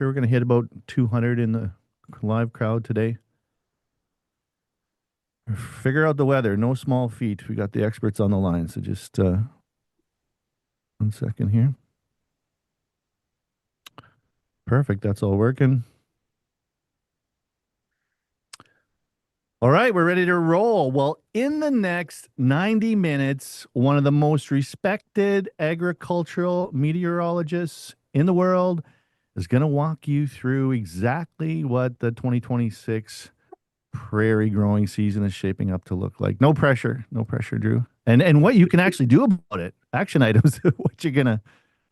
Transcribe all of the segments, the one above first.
Sure, we're going to hit about 200 in the live crowd today. Figure out the weather. No small feat. We got the experts on the line. So just 1 second here. Perfect. That's all working. All right, we're ready to roll. Well, in the next 90 minutes, one of the most respected agricultural meteorologists in the world is going to walk you through exactly what the 2026 prairie growing season is shaping up to look like. No pressure, Drew. And what you can actually do about it. Action items. What you're gonna,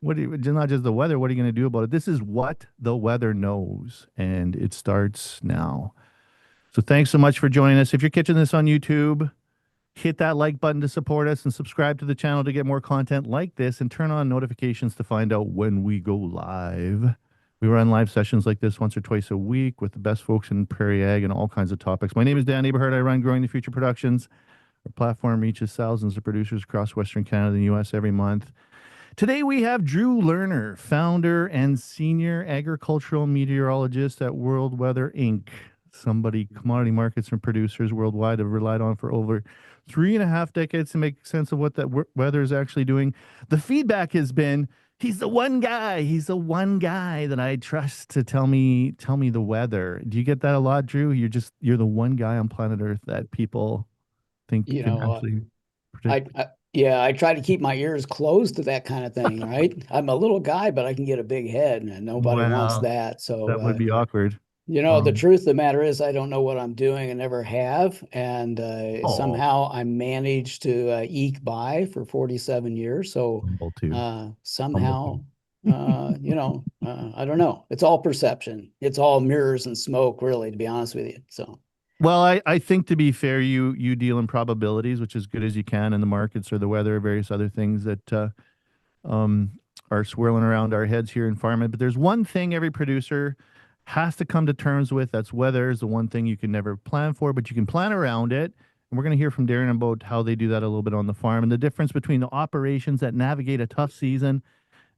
what do you, not just the weather. What are you gonna do about it? This is what the weather knows, and it starts now. So thanks so much for joining us. If you're catching this on YouTube, hit that like button to support us and subscribe to the channel to get more content like this and turn on notifications to find out when we go live. We run live sessions like this once or twice a week with the best folks in Prairie Ag and all kinds of topics. My name is Dan Eberhard. I run Growing the Future Productions. Our platform reaches thousands of producers across Western Canada and the U.S. every month. Today we have Drew Lerner, founder and senior agricultural meteorologist at World Weather Inc. Somebody commodity markets and producers worldwide have relied on for over 3.5 decades to make sense of what that weather is actually doing. The feedback has been, he's the one guy. He's the one guy that I trust to tell me the weather. Do you get that a lot, Drew? You're the one guy on planet Earth that people think You can know, actually I, predict. I yeah, I try to keep my ears closed to that kind of thing, right? I'm a little guy, but I can get a big head, and nobody wants Wow, that. So, that would be awkward. the Um, truth of the matter is, I don't know what I'm doing and never have, and oh, somehow I managed to eke by for 47 years. So, humble too. Humble too. somehow, I don't know. It's all perception. It's all mirrors and smoke, really, to be honest with you. So. Well, I think to be fair, you deal in probabilities, which is good as you can in the markets or the weather or various other things that um, are swirling around our heads here in farming. But there's one thing every producer has to come to terms with. That's weather is the one thing you can never plan for, but you can plan around it. And we're going to hear from Darren about how they do that a little bit on the farm and the difference between the operations that navigate a tough season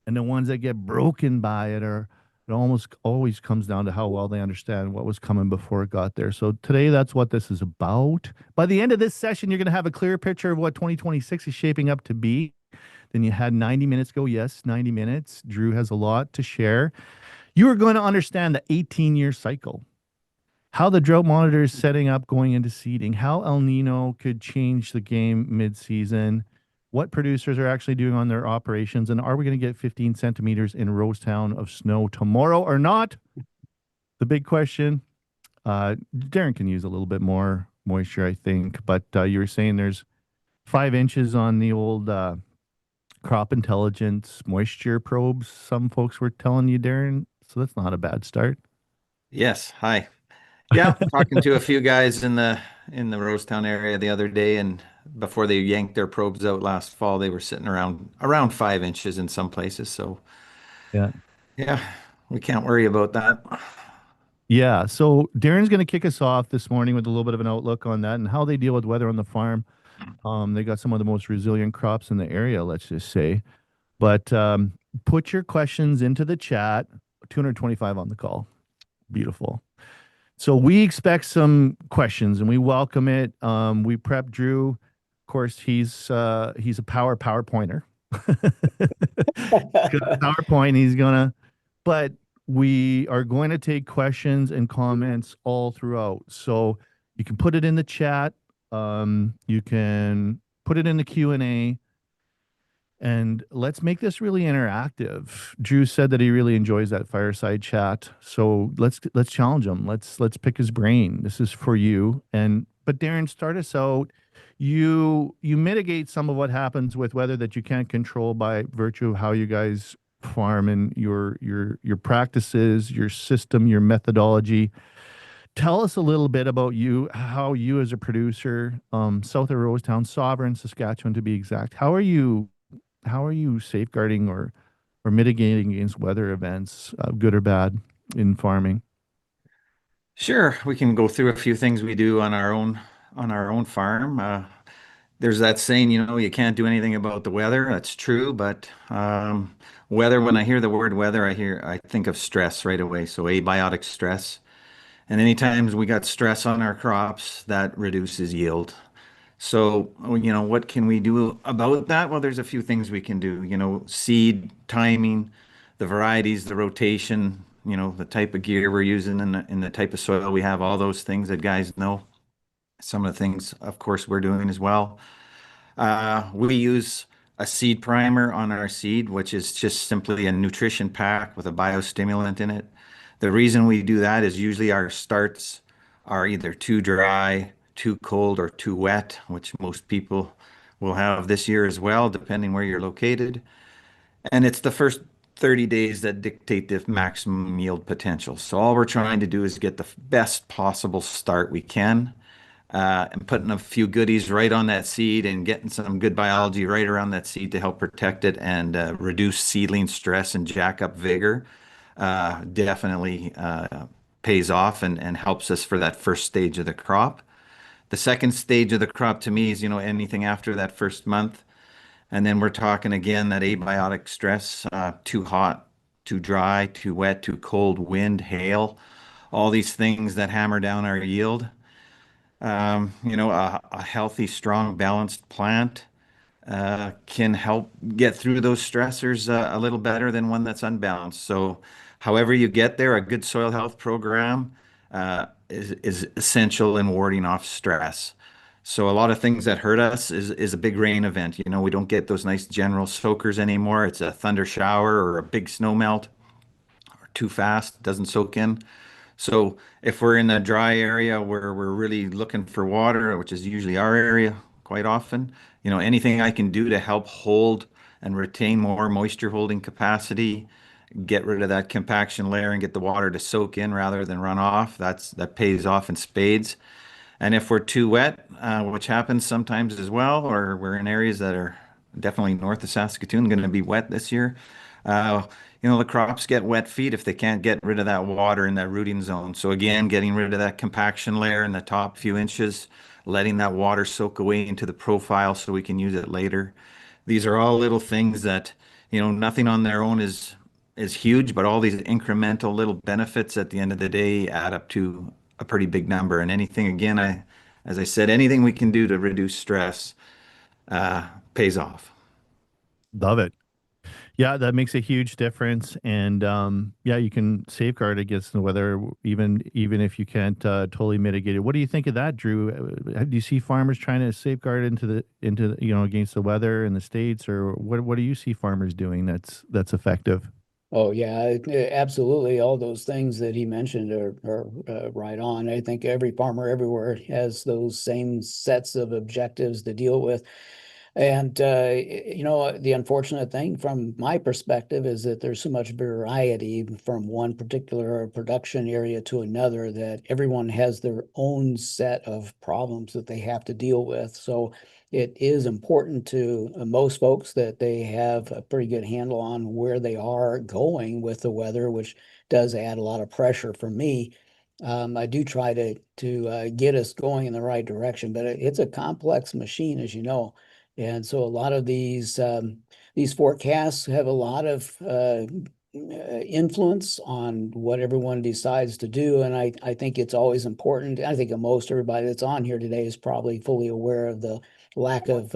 and the ones that get broken by it are it almost always comes down to how well they understand what was coming before it got there. So today that's what this is about. By the end of this session, you're going to have a clear picture of what 2026 is shaping up to be. Then you had 90 minutes go. Yes, 90 minutes. Drew has a lot to share. You are going to understand the 18-year cycle, how the drought monitor is setting up going into seeding, how El Nino could change the game mid-season, what producers are actually doing on their operations, and are we going to get 15 centimeters in Rosetown of snow tomorrow or not? The big question. Darren can use a little bit more moisture, I think, but you were saying there's 5 inches on the old crop intelligence moisture probes. Some folks were telling you, Darren, so that's not a bad start. Yes. Hi. Yeah, talking to a few guys in the Rosetown area the other day, and before they yanked their probes out last fall, they were sitting around 5 inches in some places. So Yeah. yeah, we can't worry about that. Yeah. So Darren's going to kick us off this morning with a little bit of an outlook on that and how they deal with weather on the farm. They got some of the most resilient crops in the area, let's just say. But put your questions into the chat. 225 on the call. Beautiful. So we expect some questions and we welcome it. We prep Drew. Of course, he's a PowerPointer. He's got a PowerPoint. He's gonna, but we are going to take questions and comments all throughout. So you can put it in the chat. You can put it in the Q&A. And let's make this really interactive. Drew said that he really enjoys that fireside chat. So let's challenge him. Let's pick his brain. This is for you. And but Darren, start us out. You mitigate some of what happens with weather that you can't control by virtue of how you guys farm and your practices, your system, your methodology. Tell us a little bit about you, how you as a producer, south of Rosetown, Sovereign, Saskatchewan to be exact. How are you safeguarding or mitigating against weather events, good or bad, in farming? Sure, we can go through a few things we do on our own farm. there's that saying, you can't do anything about the weather. That's true, but weather, when I hear the word weather, I think of stress right away. So abiotic stress. And anytime we got stress on our crops, that reduces yield. So, what can we do about that? Well, there's a few things we can do, seed timing, the varieties, the rotation, the type of gear we're using and the type of soil we have, all those things that guys know. Some of the things, of course, we're doing as well. We use a seed primer on our seed, which is just simply a nutrition pack with a biostimulant in it. The reason we do that is usually our starts are either too dry, too cold, or too wet, which most people will have this year as well, depending where you're located. And it's the first 30 days that dictate the maximum yield potential. So all we're trying to do is get the best possible start we can and putting a few goodies right on that seed and getting some good biology right around that seed to help protect it and reduce seedling stress and jack up vigor definitely pays off and helps us for that first stage of the crop. The second stage of the crop to me is, anything after that first month. And then we're talking again that abiotic stress, too hot, too dry, too wet, too cold, wind, hail, all these things that hammer down our yield. A healthy, strong, balanced plant can help get through those stressors a little better than one that's unbalanced. So, however you get there, a good soil health program is essential in warding off stress. So, a lot of things that hurt us is a big rain event. We don't get those nice general soakers anymore. It's a thunder shower or a big snow melt or too fast, doesn't soak in. So if we're in a dry area where we're really looking for water, which is usually our area quite often, anything I can do to help hold and retain more moisture holding capacity, get rid of that compaction layer and get the water to soak in rather than run off, that pays off in spades. And if we're too wet, which happens sometimes as well, or we're in areas that are definitely north of Saskatoon, going to be wet this year, uh, the crops get wet feet if they can't get rid of that water in that rooting zone. So again, getting rid of that compaction layer in the top few inches, letting that water soak away into the profile so we can use it later. These are all little things that, nothing on their own is huge, but all these incremental little benefits at the end of the day add up to a pretty big number. And anything, again, as I said, anything we can do to reduce stress pays off. Love it. Yeah, that makes a huge difference, and yeah, you can safeguard against the weather, even if you can't totally mitigate it. What do you think of that, Drew? Do you see farmers trying to safeguard against the weather in the states, or what do you see farmers doing that's effective? Oh yeah, absolutely. All those things that he mentioned are right on. I think every farmer everywhere has those same sets of objectives to deal with. And the unfortunate thing from my perspective is that there's so much variety from one particular production area to another that everyone has their own set of problems that they have to deal with. So it is important to most folks that they have a pretty good handle on where they are going with the weather, which does add a lot of pressure for me. I do try to get us going in the right direction, but it's a complex machine, as you know. And so a lot of these forecasts have a lot of influence on what everyone decides to do. And I think it's always important. I think most everybody that's on here today is probably fully aware of the lack of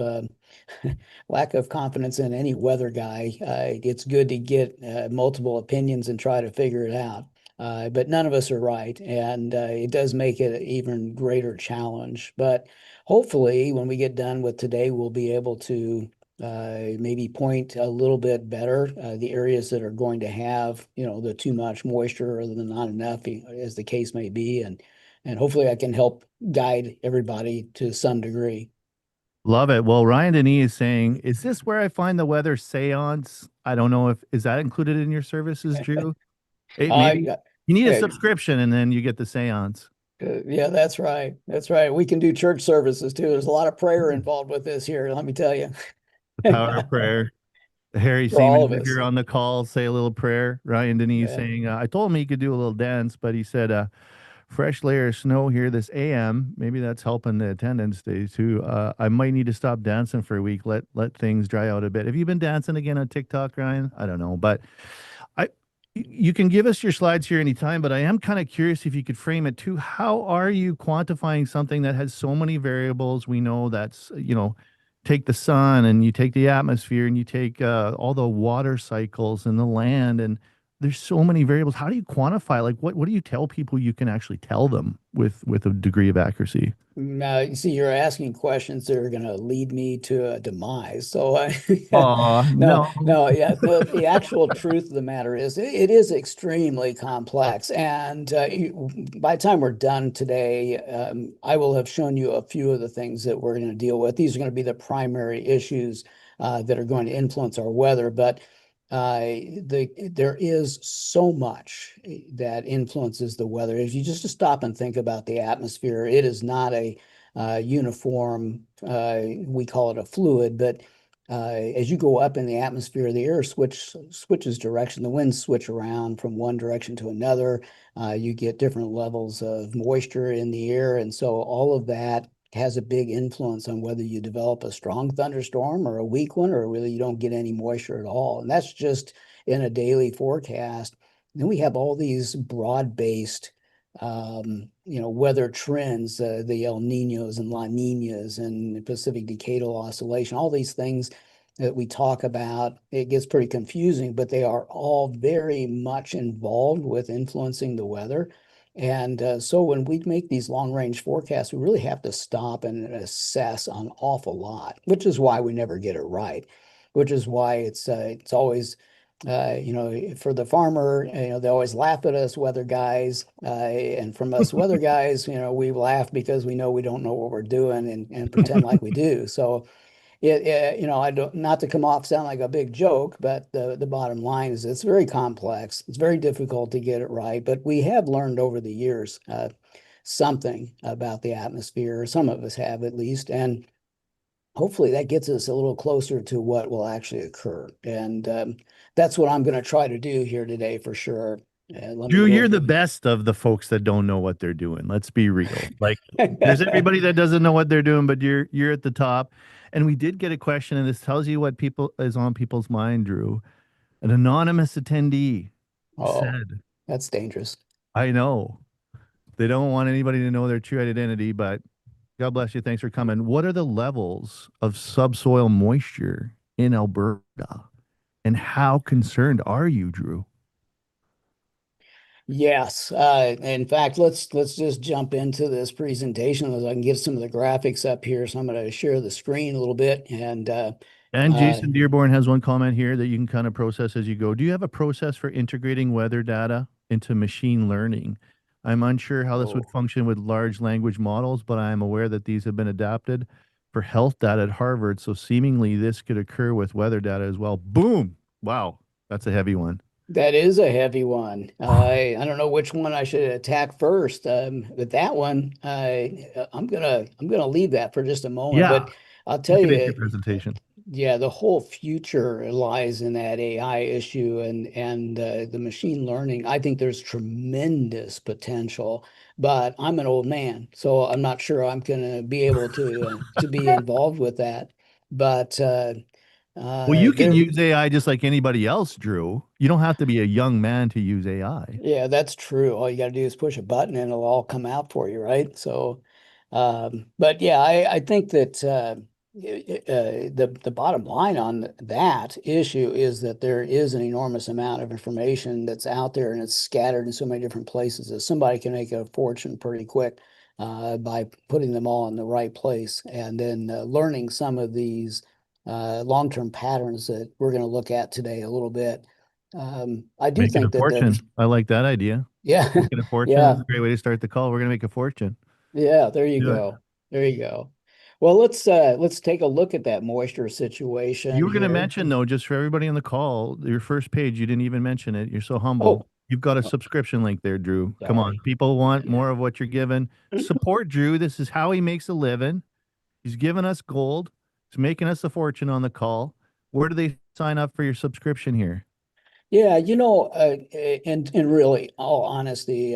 lack of confidence in any weather guy. It's good to get multiple opinions and try to figure it out. But none of us are right, and it does make it an even greater challenge. But hopefully, when we get done with today, we'll be able to maybe point a little bit better the areas that are going to have, the too much moisture or the not enough, as the case may be, and hopefully I can help guide everybody to some degree. Love it. Well, Ryan Denis is saying, is this where I find the weather seance? I don't know if is that included in your services, Drew? Hey, maybe I, you need a uh, subscription and then you get the seance. yeah, that's right. That's right. We can do church services too. There's a lot of prayer involved with this here, let me tell you. The power of prayer. Harry For all of Seaman us. here on the call, say a little prayer. Ryan Denis Yeah. saying, I told him he could do a little dance, but he said, fresh layer of snow here this AM. Maybe that's helping the attendance day too. I might need to stop dancing for a week. Let things dry out a bit. Have you been dancing again on TikTok, Ryan? I don't know, but I you can give us your slides here anytime, but I am kind of curious if you could frame it too. How are you quantifying something that has so many variables? We know that's, take the sun and you take the atmosphere and you take all the water cycles and the land, and there's so many variables. How do you quantify? Like, what do you tell people you can actually tell them with a degree of accuracy? Now, you see, you're asking questions that are going to lead me to a demise. So, no, No. no, yeah, the actual truth of the matter is it is extremely complex. And by the time we're done today, I will have shown you a few of the things that we're going to deal with. These are going to be the primary issues that are going to influence our weather. But there is so much that influences the weather. If you just stop and think about the atmosphere, it is not a uniform, we call it a fluid, but as you go up in the atmosphere, the air switches direction. The winds switch around from one direction to another. You get different levels of moisture in the air. And so all of that has a big influence on whether you develop a strong thunderstorm or a weak one, or whether you don't get any moisture at all. And that's just in a daily forecast. Then we have all these broad-based, weather trends, the El Ninos and La Ninas and Pacific Decadal Oscillation, all these things that we talk about. It gets pretty confusing, but they are all very much involved with influencing the weather. And so when we make these long range forecasts, we really have to stop and assess an awful lot, which is why we never get it right, which is why it's always, for the farmer, they always laugh at us weather guys. And from us weather guys, we laugh because we know we don't know what we're doing and pretend like we do. So I don't, not to come off sound like a big joke, but the bottom line is it's very complex. It's very difficult to get it right, but we have learned over the years something about the atmosphere. Some of us have at least, and hopefully that gets us a little closer to what will actually occur. And that's what I'm going to try to do here today for sure. Let me Drew, go. you're the best of the folks that don't know what they're doing. Let's be real. Like, there's everybody that doesn't know what they're doing, but you're at the top. And we did get a question, and this tells you what people is on people's mind, Drew. An anonymous attendee Oh, said, that's dangerous. I know they don't want anybody to know their true identity, but God bless you. Thanks for coming. What are the levels of subsoil moisture in Alberta? And how concerned are you, Drew? Yes. In fact, let's just jump into this presentation as I can get some of the graphics up here. So I'm going to share the screen a little bit. And Uh, Jason Dearborn has one comment here that you can kind of process as you go. Do you have a process for integrating weather data into machine learning? I'm unsure how this would oh, function with large language models, but I am aware that these have been adapted for health data at Harvard. So seemingly this could occur with weather data as well. Boom. Wow. That's a heavy one. that is a heavy one. I don't know which one I should attack first. But that one, I'm gonna leave that for just a moment. Yeah. But I'll You tell can make your you, presentation. yeah, the whole future lies in that AI issue and the machine learning. I think there's tremendous potential, but I'm an old man, so I'm not sure I'm going to be able to be involved with that. But Well, you can there, use AI just like anybody else, Drew. You don't have to be a young man to use AI. yeah, that's true. All you got to do is push a button and it'll all come out for you, right? So, but yeah, I think that the bottom line on that issue is that there is an enormous amount of information that's out there and it's scattered in so many different places that somebody can make a fortune pretty quick by putting them all in the right place and then learning some of these long-term patterns that we're going to look at today a little bit. I do Making a think that fortune. I like that idea. yeah, Making a fortune. That's yeah, a great way to start the call. We're going to make a fortune. yeah, there you Do it. go. There you go. Well, let's take a look at that moisture You situation were going to here. mention, though, just for everybody on the call, your first page, you didn't even mention it. You're so humble. Oh, You've got a oh, subscription link there, Drew. Come on. sorry. People want Yeah. more of what you're giving. Support Drew. This is how he makes a living. He's giving us gold. He's making us a fortune on the call. Where do they sign up for your subscription here? Yeah, and really, all honesty,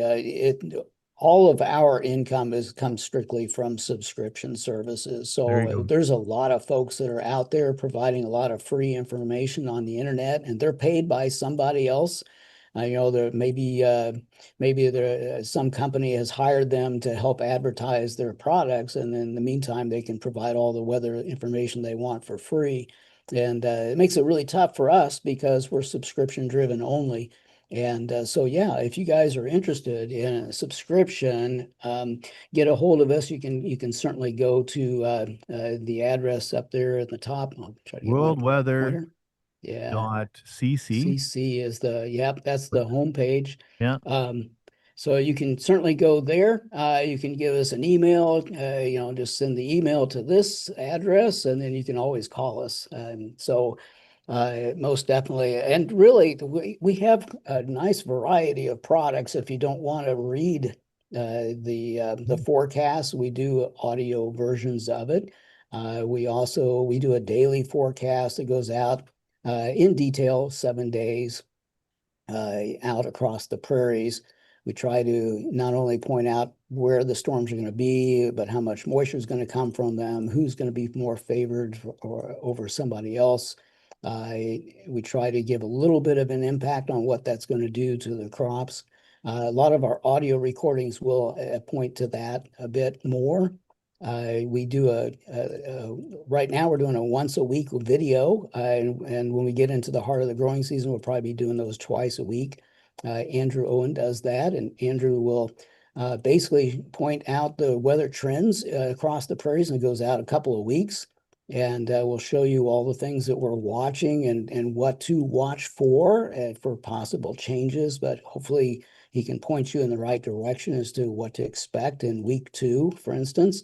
all of our income comes strictly from subscription services. There you So go. there's a lot of folks that are out there providing a lot of free information on the internet, and they're paid by somebody else. You know, there maybe there some company has hired them to help advertise their products, and in the meantime, they can provide all the weather information they want for free. And it makes it really tough for us because we're subscription driven only. And so, yeah, if you guys are interested in a subscription, get a hold of us. You can certainly go to the address up there at the top. I'll try to get my World Weather pointer. Yeah. dot CC. CC is yep, that's the homepage. Yeah. So you can certainly go there. You can give us an email, just send the email to this address, and then you can always call us. Most definitely. And really, we have a nice variety of products. If you don't want to read the forecast, we do audio versions of it. We do a daily forecast that goes out in detail, 7 days out across the prairies. We try to not only point out where the storms are going to be, but how much moisture is going to come from them, who's going to be more favored or over somebody else. We try to give a little bit of an impact on what that's going to do to the crops. A lot of our audio recordings will point to that a bit more. We do right now we're doing a once a week video, and when we get into the heart of the growing season, we'll probably be doing those twice a week. Andrew Owen does that, and Andrew will basically point out the weather trends across the prairies, and it goes out a couple of weeks, and we'll show you all the things that we're watching and what to watch for possible changes, but hopefully he can point you in the right direction as to what to expect in week 2, for instance.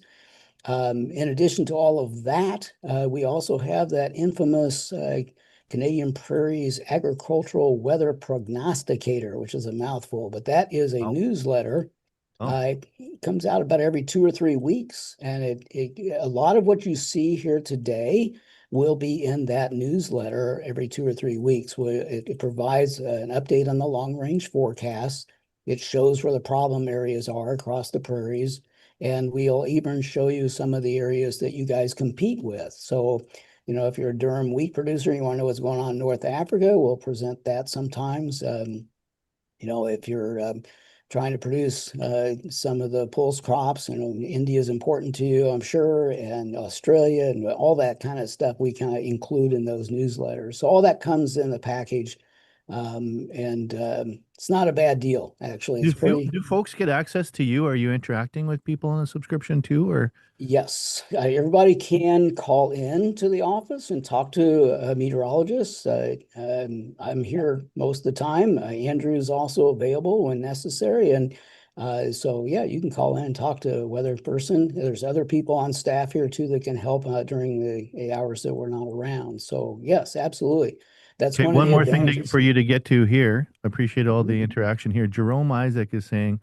In addition to all of that, we also have that infamous Canadian Prairies Agricultural Weather Prognosticator, which is a mouthful, but that is a newsletter. It comes out about every 2 or 3 weeks, and a lot of what you see here today will be in that newsletter every 2 or 3 weeks. It provides an update on the long-range forecast. It shows where the problem areas are across the prairies. And we'll even show you some of the areas that you guys compete with. So, if you're a durum wheat producer and you want to know what's going on in North Africa, we'll present that sometimes. If you're trying to produce some of the pulse crops, India is important to you, I'm sure, and Australia and all that kind of stuff we kind of include in those newsletters. So all that comes in the package. It's not a bad deal, actually. Do folks get access to you? Are you interacting with people on the subscription too, or? Yes, everybody can call in to the office and talk to a meteorologist. I'm here most of the time. Andrew's also available when necessary. And so, yeah, you can call in and talk to a weather person. There's other people on staff here too that can help during the hours that we're not around. So, yes, absolutely. That's Okay, one of one the more thing advantages. for you to get to here. Appreciate all the interaction here. Jerome Isaac is saying,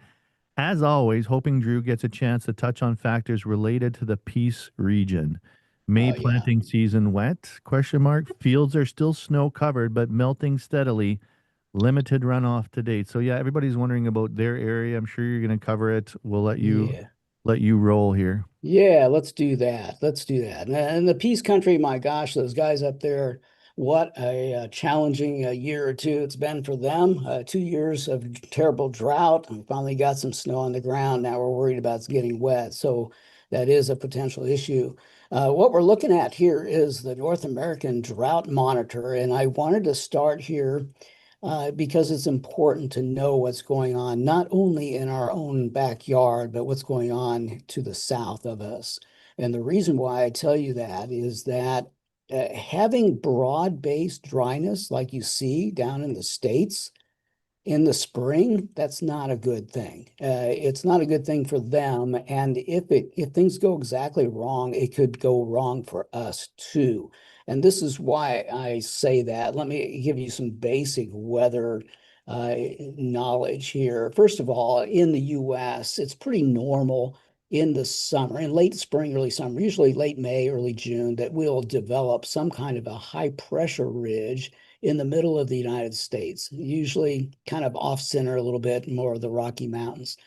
as always, hoping Drew gets a chance to touch on factors related to the Peace region. May Oh, yeah. planting season wet? Question mark. Fields are still snow covered, but melting steadily. Limited runoff to date. So yeah, everybody's wondering about their area. I'm sure you're going to cover it. We'll let you roll here. Yeah, let's do that. Let's do that. And the Peace Country, my gosh, those guys up there, what a challenging year or two it's been for them. 2 years of terrible drought. We finally got some snow on the ground. Now we're worried about it's getting wet. So that is a potential issue. What we're looking at here is the North American Drought Monitor. And I wanted to start here because it's important to know what's going on, not only in our own backyard, but what's going on to the south of us. And the reason why I tell you that is that having broad-based dryness like you see down in the States in the spring, that's not a good thing. It's not a good thing for them. And if things go exactly wrong, it could go wrong for us too. And this is why I say that. Let me give you some basic weather knowledge here. First of all, in the US, it's pretty normal in the summer, in late spring, early summer, usually late May, early June, that we'll develop some kind of a high pressure ridge in the middle of the United States, usually kind of off center a little bit, more of the Rocky Mountains.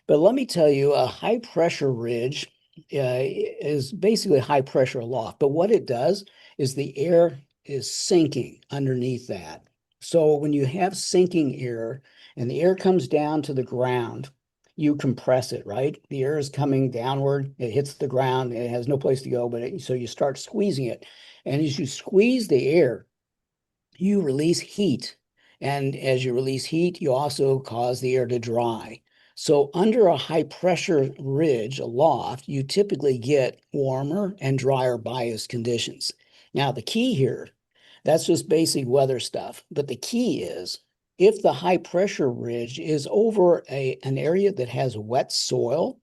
But let me tell you, a high pressure ridge is basically high pressure aloft. But what it does is the air is sinking underneath that. So when you have sinking air and the air comes down to the ground, you compress it, right? The air is coming downward, it hits the ground, it has no place to go, so you start squeezing it. And as you squeeze the air, you release heat. And as you release heat, you also cause the air to dry. So under a high pressure ridge aloft, you typically get warmer and drier bias conditions. Now, the key here, that's just basic weather stuff. But the key is if the high pressure ridge is over an area that has wet soil,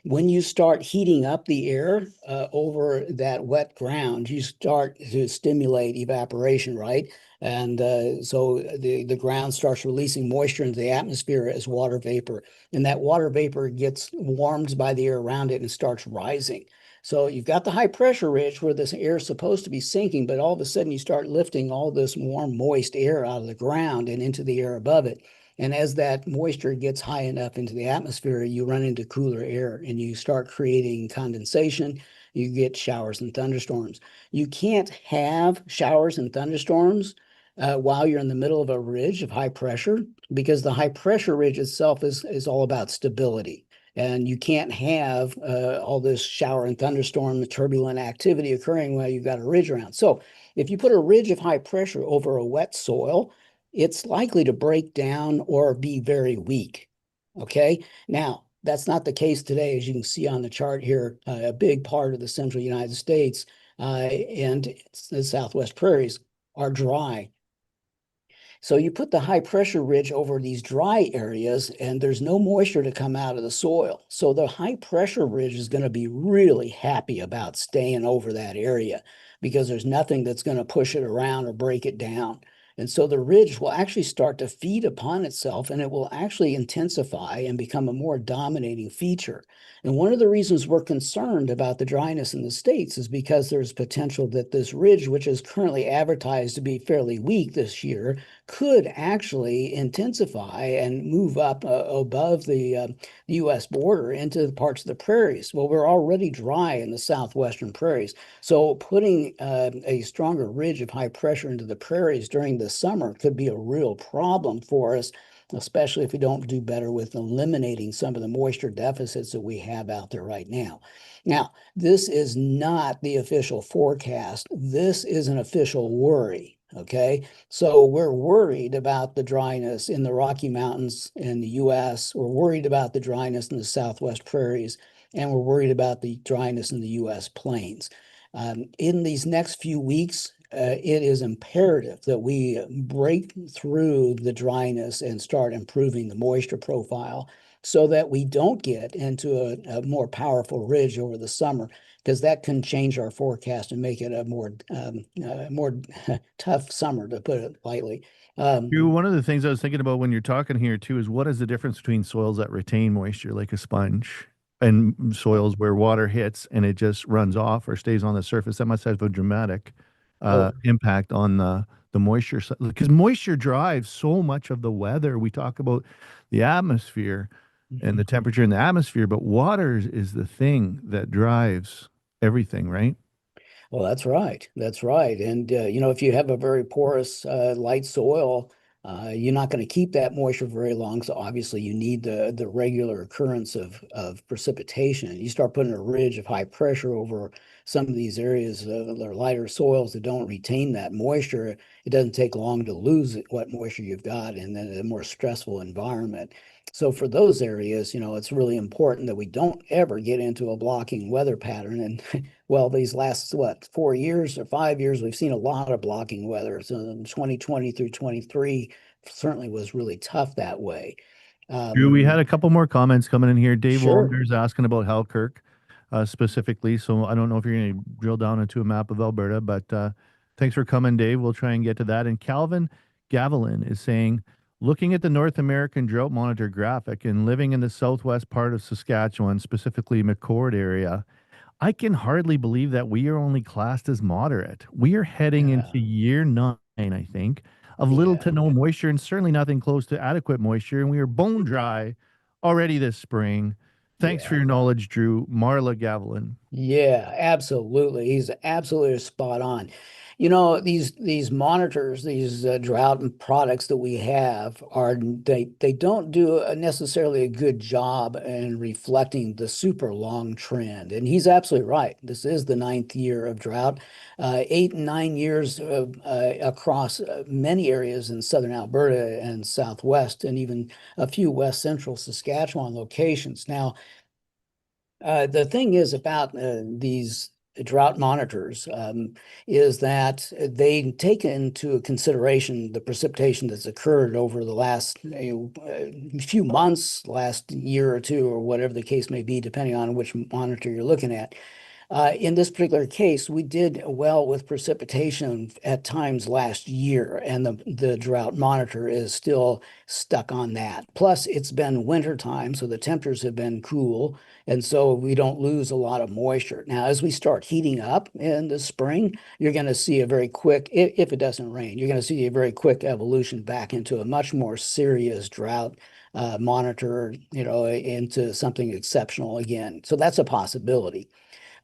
when you start heating up the air over that wet ground, you start to stimulate evaporation, right? And so the ground starts releasing moisture into the atmosphere as water vapor. And that water vapor gets warmed by the air around it and starts rising. So you've got the high pressure ridge where this air is supposed to be sinking, but all of a sudden you start lifting all this warm, moist air out of the ground and into the air above it. And as that moisture gets high enough into the atmosphere, you run into cooler air and you start creating condensation. You get showers and thunderstorms. You can't have showers and thunderstorms while you're in the middle of a ridge of high pressure because the high pressure ridge itself is all about stability. And you can't have all this shower and thunderstorm turbulent activity occurring while you've got a ridge around. So if you put a ridge of high pressure over a wet soil, it's likely to break down or be very weak. Okay. Now, that's not the case today. As you can see on the chart here, a big part of the central United States and the Southwest prairies are dry. So you put the high pressure ridge over these dry areas and there's no moisture to come out of the soil. So the high pressure ridge is going to be really happy about staying over that area because there's nothing that's going to push it around or break it down. And so the ridge will actually start to feed upon itself and it will actually intensify and become a more dominating feature. And one of the reasons we're concerned about the dryness in the States is because there's potential that this ridge, which is currently advertised to be fairly weak this year, could actually intensify and move up above the U.S. border into the parts of the prairies. Well, we're already dry in the southwestern prairies. So putting a stronger ridge of high pressure into the prairies during the summer could be a real problem for us, especially if we don't do better with eliminating some of the moisture deficits that we have out there right now. Now, this is not the official forecast. This is an official worry. Okay, so we're worried about the dryness in the Rocky Mountains in the US. We're worried about the dryness in the Southwest prairies, and we're worried about the dryness in the US plains. In these next few weeks, it is imperative that we break through the dryness and start improving the moisture profile so that we don't get into a more powerful ridge over the summer, because that can change our forecast and make it a more tough summer, to put it lightly. One of the things I was thinking about when you're talking here too is what is the difference between soils that retain moisture like a sponge and soils where water hits and it just runs off or stays on the surface? That must have a dramatic Oh, impact on the moisture because moisture drives so much of the weather. We talk about the atmosphere and the temperature in the atmosphere, but water is the thing that drives everything, right? Well, that's right. That's right. And if you have a very porous, light soil, you're not going to keep that moisture very long. So obviously, you need the regular occurrence of precipitation. You start putting a ridge of high pressure over some of these areas that are lighter soils that don't retain that moisture. It doesn't take long to lose what moisture you've got, and then a more stressful environment. So for those areas, it's really important that we don't ever get into a blocking weather pattern. And well, these last, 4 years or 5 years, we've seen a lot of blocking weather. So 2020 through 23 certainly was really tough that way. Drew, we had Um, a couple more comments coming in here. Dave sure. Wallender's asking about Halkirk specifically. So I don't know if you're going to drill down into a map of Alberta, but thanks for coming, Dave. We'll try and get to that. And Calvin Gavilan is saying, looking at the North American Drought Monitor graphic and living in the southwest part of Saskatchewan, specifically McCord area, I can hardly believe that we are only classed as moderate. We are heading Yeah. into year 9, I think, of little Yeah. to no moisture and certainly nothing close to adequate moisture. And we are bone dry already this spring. Thanks for Yeah. your knowledge, Drew. Marla Gavelin. Yeah, absolutely. He's absolutely spot on. You know, these monitors, these drought products that we have are they don't do necessarily a good job in reflecting the super long trend. And he's absolutely right. This is the ninth year of drought, 8 and 9 years across many areas in southern Alberta and southwest, and even a few west central Saskatchewan locations. Now, the thing is about these drought monitors is that they take into consideration the precipitation that's occurred over the last few months, last year or two, or whatever the case may be, depending on which monitor you're looking at. In this particular case, we did well with precipitation at times last year, and the drought monitor is still stuck on that. Plus, it's been winter time, so the temperatures have been cool, and so we don't lose a lot of moisture. Now, as we start heating up in the spring, you're going to see a very quick, if it doesn't rain, you're going to see a very quick evolution back into a much more serious drought monitor, into something exceptional again. So that's a possibility.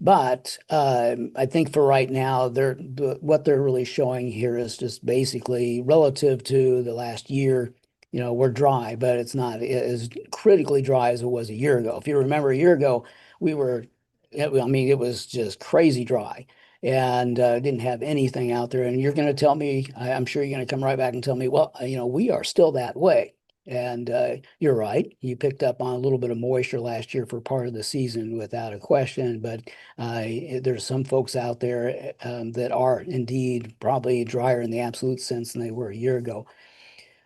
But I think for right now, what they're really showing here is just basically relative to the last year. We're dry, but it's not as critically dry as it was a year ago. If you remember a year ago, we were, I mean, it was just crazy dry and didn't have anything out there. And you're going to tell me, I'm sure you're going to come right back and tell me, well, we are still that way. And you're right. You picked up on a little bit of moisture last year for part of the season without a question, but there's some folks out there that are indeed probably drier in the absolute sense than they were a year ago.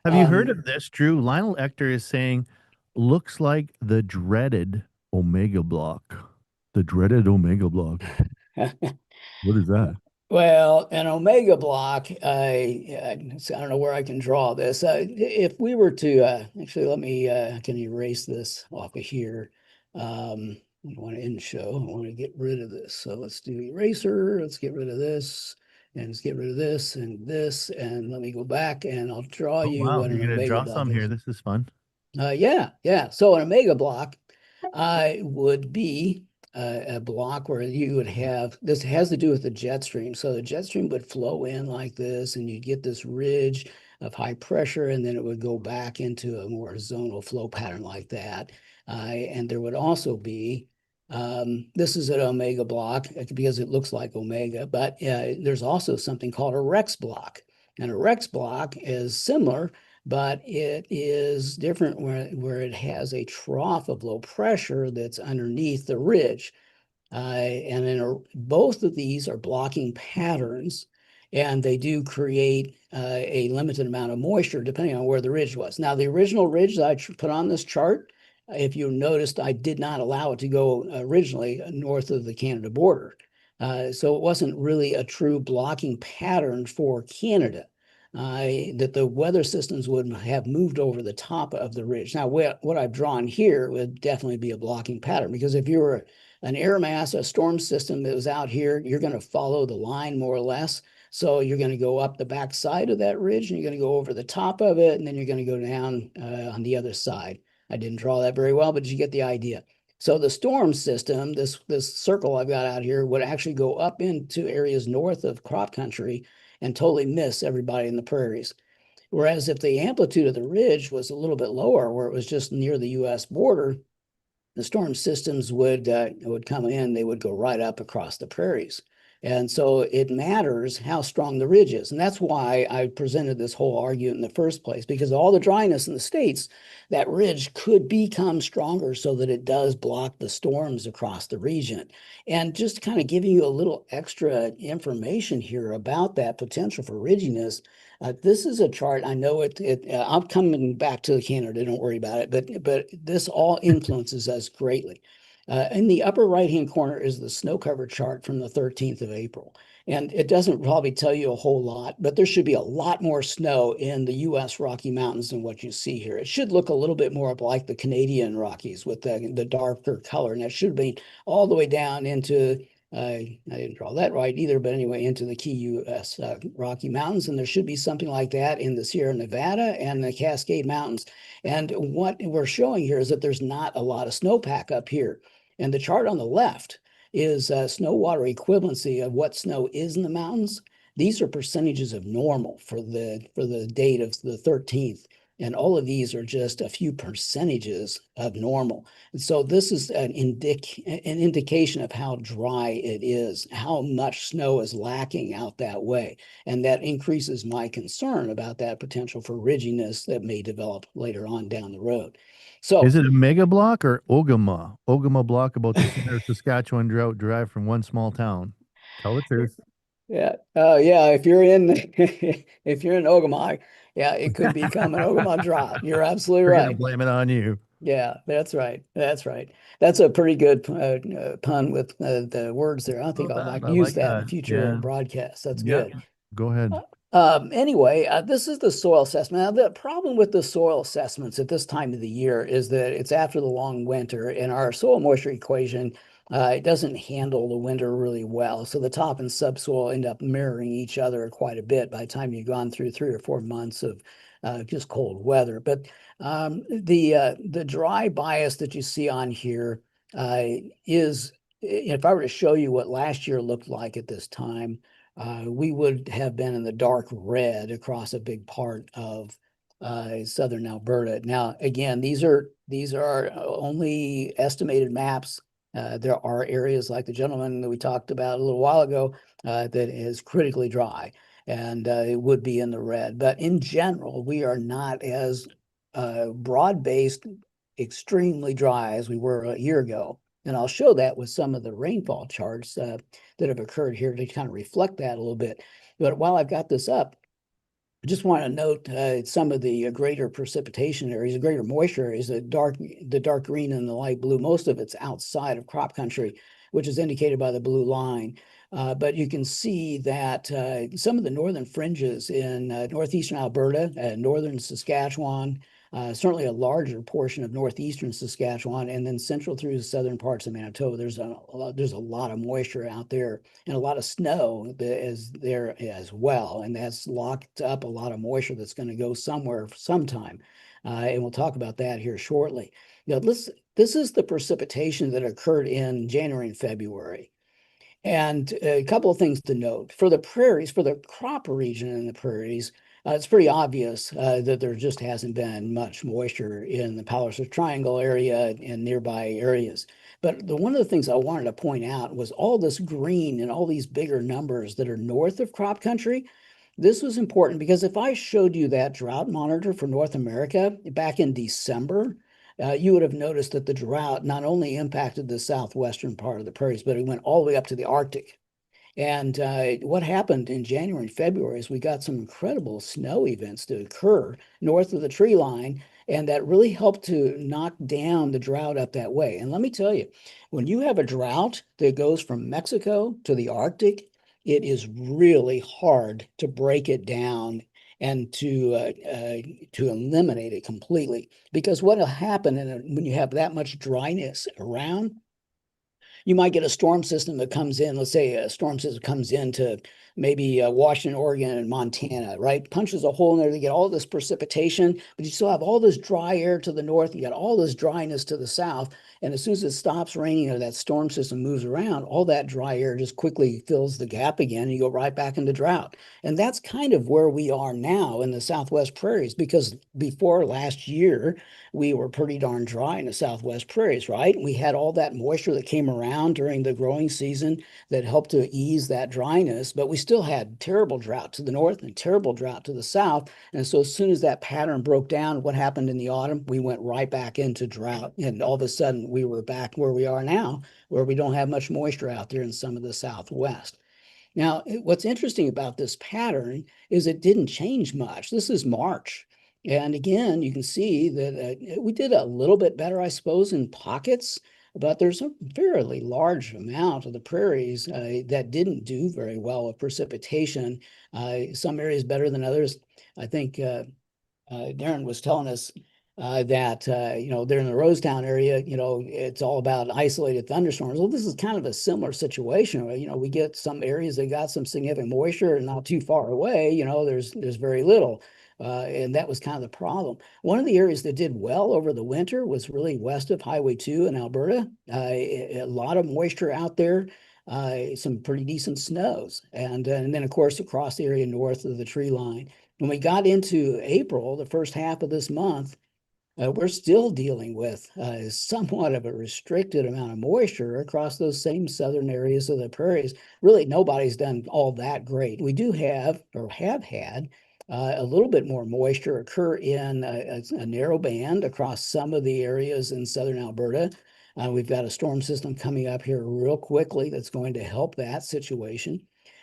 Have you heard Um, of this, Drew? Lionel Ector is saying, looks like the dreaded Omega block. The dreaded Omega block. What is that? well, an omega block, I don't know where I can draw this. If we were to, actually, let me, I can erase this off of here. I want to end show. I want to get rid of this. So let's do eraser. Let's get rid of this. And let's get rid of this and this. And let me go back and I'll draw Oh, you wow. what You're an going to omega draw block some here. is. This is fun. Yeah, yeah. So an omega block would be a block where you would have, this has to do with the jet stream. So the jet stream would flow in like this, and you get this ridge of high pressure, and then it would go back into a more zonal flow pattern like that. And there would also be, this is an omega block because it looks like omega, but there's also something called a Rex block. And a Rex block is similar, but it is different where it has a trough of low pressure that's underneath the ridge. And then both of these are blocking patterns, and they do create a limited amount of moisture depending on where the ridge was. Now, the original ridge that I put on this chart, if you noticed, I did not allow it to go originally north of the Canada border. So it wasn't really a true blocking pattern for Canada. That the weather systems would have moved over the top of the ridge. Now, what I've drawn here would definitely be a blocking pattern, because if you were an air mass, a storm system that was out here, you're going to follow the line more or less. So you're going to go up the back side of that ridge, and you're going to go over the top of it, and then you're going to go down on the other side. I didn't draw that very well, but you get the idea. So the storm system, this circle I've got out here, would actually go up into areas north of crop country and totally miss everybody in the prairies. Whereas if the amplitude of the ridge was a little bit lower, where it was just near the U.S. border, the storm systems would come in, they would go right up across the prairies. And so it matters how strong the ridge is. And that's why I presented this whole argument in the first place, because all the dryness in the States, that ridge could become stronger so that it does block the storms across the region. And just kind of giving you a little extra information here about that potential for ridginess. This is a chart. I know I'm coming back to Canada. Don't worry about it. But this all influences us greatly. In the upper right-hand corner is the snow cover chart from the 13th of April. And it doesn't probably tell you a whole lot, but there should be a lot more snow in the U.S. Rocky Mountains than what you see here. It should look a little bit more like the Canadian Rockies with the darker color. And that should be all the way down into I didn't draw that right either, but anyway, into the key U.S. Rocky Mountains. And there should be something like that in the Sierra Nevada and the Cascade Mountains. And what we're showing here is that there's not a lot of snowpack up here. And the chart on the left is snow water equivalency of what snow is in the mountains. These are percentages of normal for the date of the 13th. And all of these are just a few percentages of normal. And so this is an indication of how dry it is, how much snow is lacking out that way. And that increases my concern about that potential for ridginess that may develop later on down the road. So Is it a mega block or Ogama? Ogama block about the center of Saskatchewan drought derived from one small town. Tell the truth. yeah, yeah. If you're in if you're in Ogama, yeah, it could become an Ogama drought. You're absolutely We're gonna right. blame it on you. Yeah, that's right. That's right. That's a pretty good pun with the words there. I think Well I'll done. I use like that in that. future Yeah. broadcasts. That's Yeah. good. Go ahead. Anyway, this is the soil assessment. Now, the problem with the soil assessments at this time of the year is that it's after the long winter, and our soil moisture equation it doesn't handle the winter really well. So the top and subsoil end up mirroring each other quite a bit by the time you've gone through 3 or 4 months of just cold weather. But the dry bias that you see on here is, if I were to show you what last year looked like at this time, we would have been in the dark red across a big part of southern Alberta. Now, again, these are only estimated maps. There are areas like the gentleman that we talked about a little while ago that is critically dry, and it would be in the red. But in general, we are not as broad-based, extremely dry as we were a year ago. And I'll show that with some of the rainfall charts that have occurred here to kind of reflect that a little bit. But while I've got this up, I just want to note some of the greater precipitation areas, the greater moisture areas, the dark green and the light blue. Most of it's outside of crop country, which is indicated by the blue line. But you can see that some of the northern fringes in northeastern Alberta, northern Saskatchewan, certainly a larger portion of northeastern Saskatchewan, and then central through the southern parts of Manitoba. There's a lot of moisture out there and a lot of snow that is there as well, and that's locked up a lot of moisture that's going to go somewhere sometime. And we'll talk about that here shortly. Now, this is the precipitation that occurred in January and February. And a couple of things to note. For the prairies, for the crop region in the prairies, it's pretty obvious that there just hasn't been much moisture in the Palliser Triangle area and nearby areas. But one of the things I wanted to point out was all this green and all these bigger numbers that are north of crop country. This was important because if I showed you that drought monitor for North America back in December, you would have noticed that the drought not only impacted the southwestern part of the prairies, but it went all the way up to the Arctic. And what happened in January and February is we got some incredible snow events to occur north of the tree line, and that really helped to knock down the drought up that way. And let me tell you, when you have a drought that goes from Mexico to the Arctic, it is really hard to break it down and to eliminate it completely. Because what will happen when you have that much dryness around, you might get a storm system that comes in. Let's say a storm system comes into maybe Washington, Oregon, and Montana, right? Punches a hole in there to get all this precipitation, but you still have all this dry air to the north. You got all this dryness to the south. And as soon as it stops raining or that storm system moves around, all that dry air just quickly fills the gap again, and you go right back into drought. And that's kind of where we are now in the Southwest Prairies, because before last year, we were pretty darn dry in the Southwest Prairies, right? We had all that moisture that came around during the growing season that helped to ease that dryness, but we still had terrible drought to the north and terrible drought to the south. And so as soon as that pattern broke down, what happened in the autumn? We went right back into drought. And all of a sudden, we were back where we are now, where we don't have much moisture out there in some of the Southwest. Now, what's interesting about this pattern is it didn't change much. This is March. And again, you can see that we did a little bit better, I suppose, in pockets, but there's a fairly large amount of the prairies that didn't do very well with precipitation. Some areas better than others. I think Darren was telling us they're in the Rosetown area, it's all about isolated thunderstorms. Well, this is kind of a similar situation. We get some areas that got some significant moisture, and not too far away, there's very little. And that was kind of the problem. One of the areas that did well over the winter was really west of Highway 2 in Alberta. A lot of moisture out there, some pretty decent snows. And then, of course, across the area north of the tree line. When we got into April, the first half of this month, we're still dealing with somewhat of a restricted amount of moisture across those same southern areas of the prairies. Really, nobody's done all that great. We do have, or have had, a little bit more moisture occur in a narrow band across some of the areas in southern Alberta. We've got a storm system coming up here real quickly that's going to help that situation.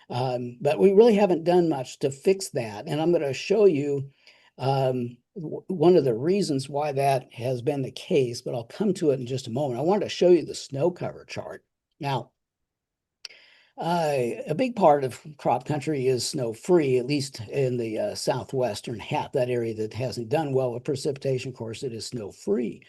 But we really haven't done much to fix that. And I'm going to show you one of the reasons why that has been the case, but I'll come to it in just a moment. I wanted to show you the snow cover chart. Now, a big part of crop country is snow free, at least in the southwestern half, that area that hasn't done well with precipitation. Of course, it is snow free.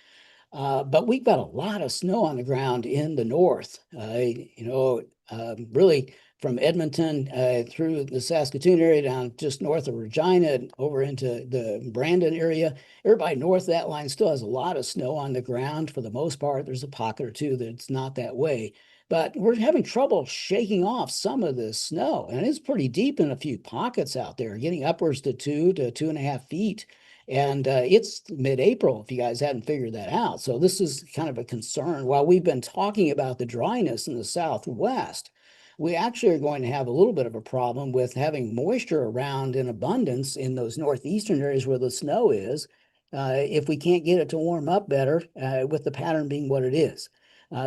But we've got a lot of snow on the ground in the north. Really from Edmonton through the Saskatoon area down just north of Regina and over into the Brandon area. Everybody north of that line still has a lot of snow on the ground for the most part. There's a pocket or two that's not that way. But we're having trouble shaking off some of this snow. And it's pretty deep in a few pockets out there, getting upwards to 2 to 2.5 feet. And it's mid-April, if you guys hadn't figured that out. So this is kind of a concern. While we've been talking about the dryness in the southwest, we actually are going to have a little bit of a problem with having moisture around in abundance in those northeastern areas where the snow is, if we can't get it to warm up better, with the pattern being what it is.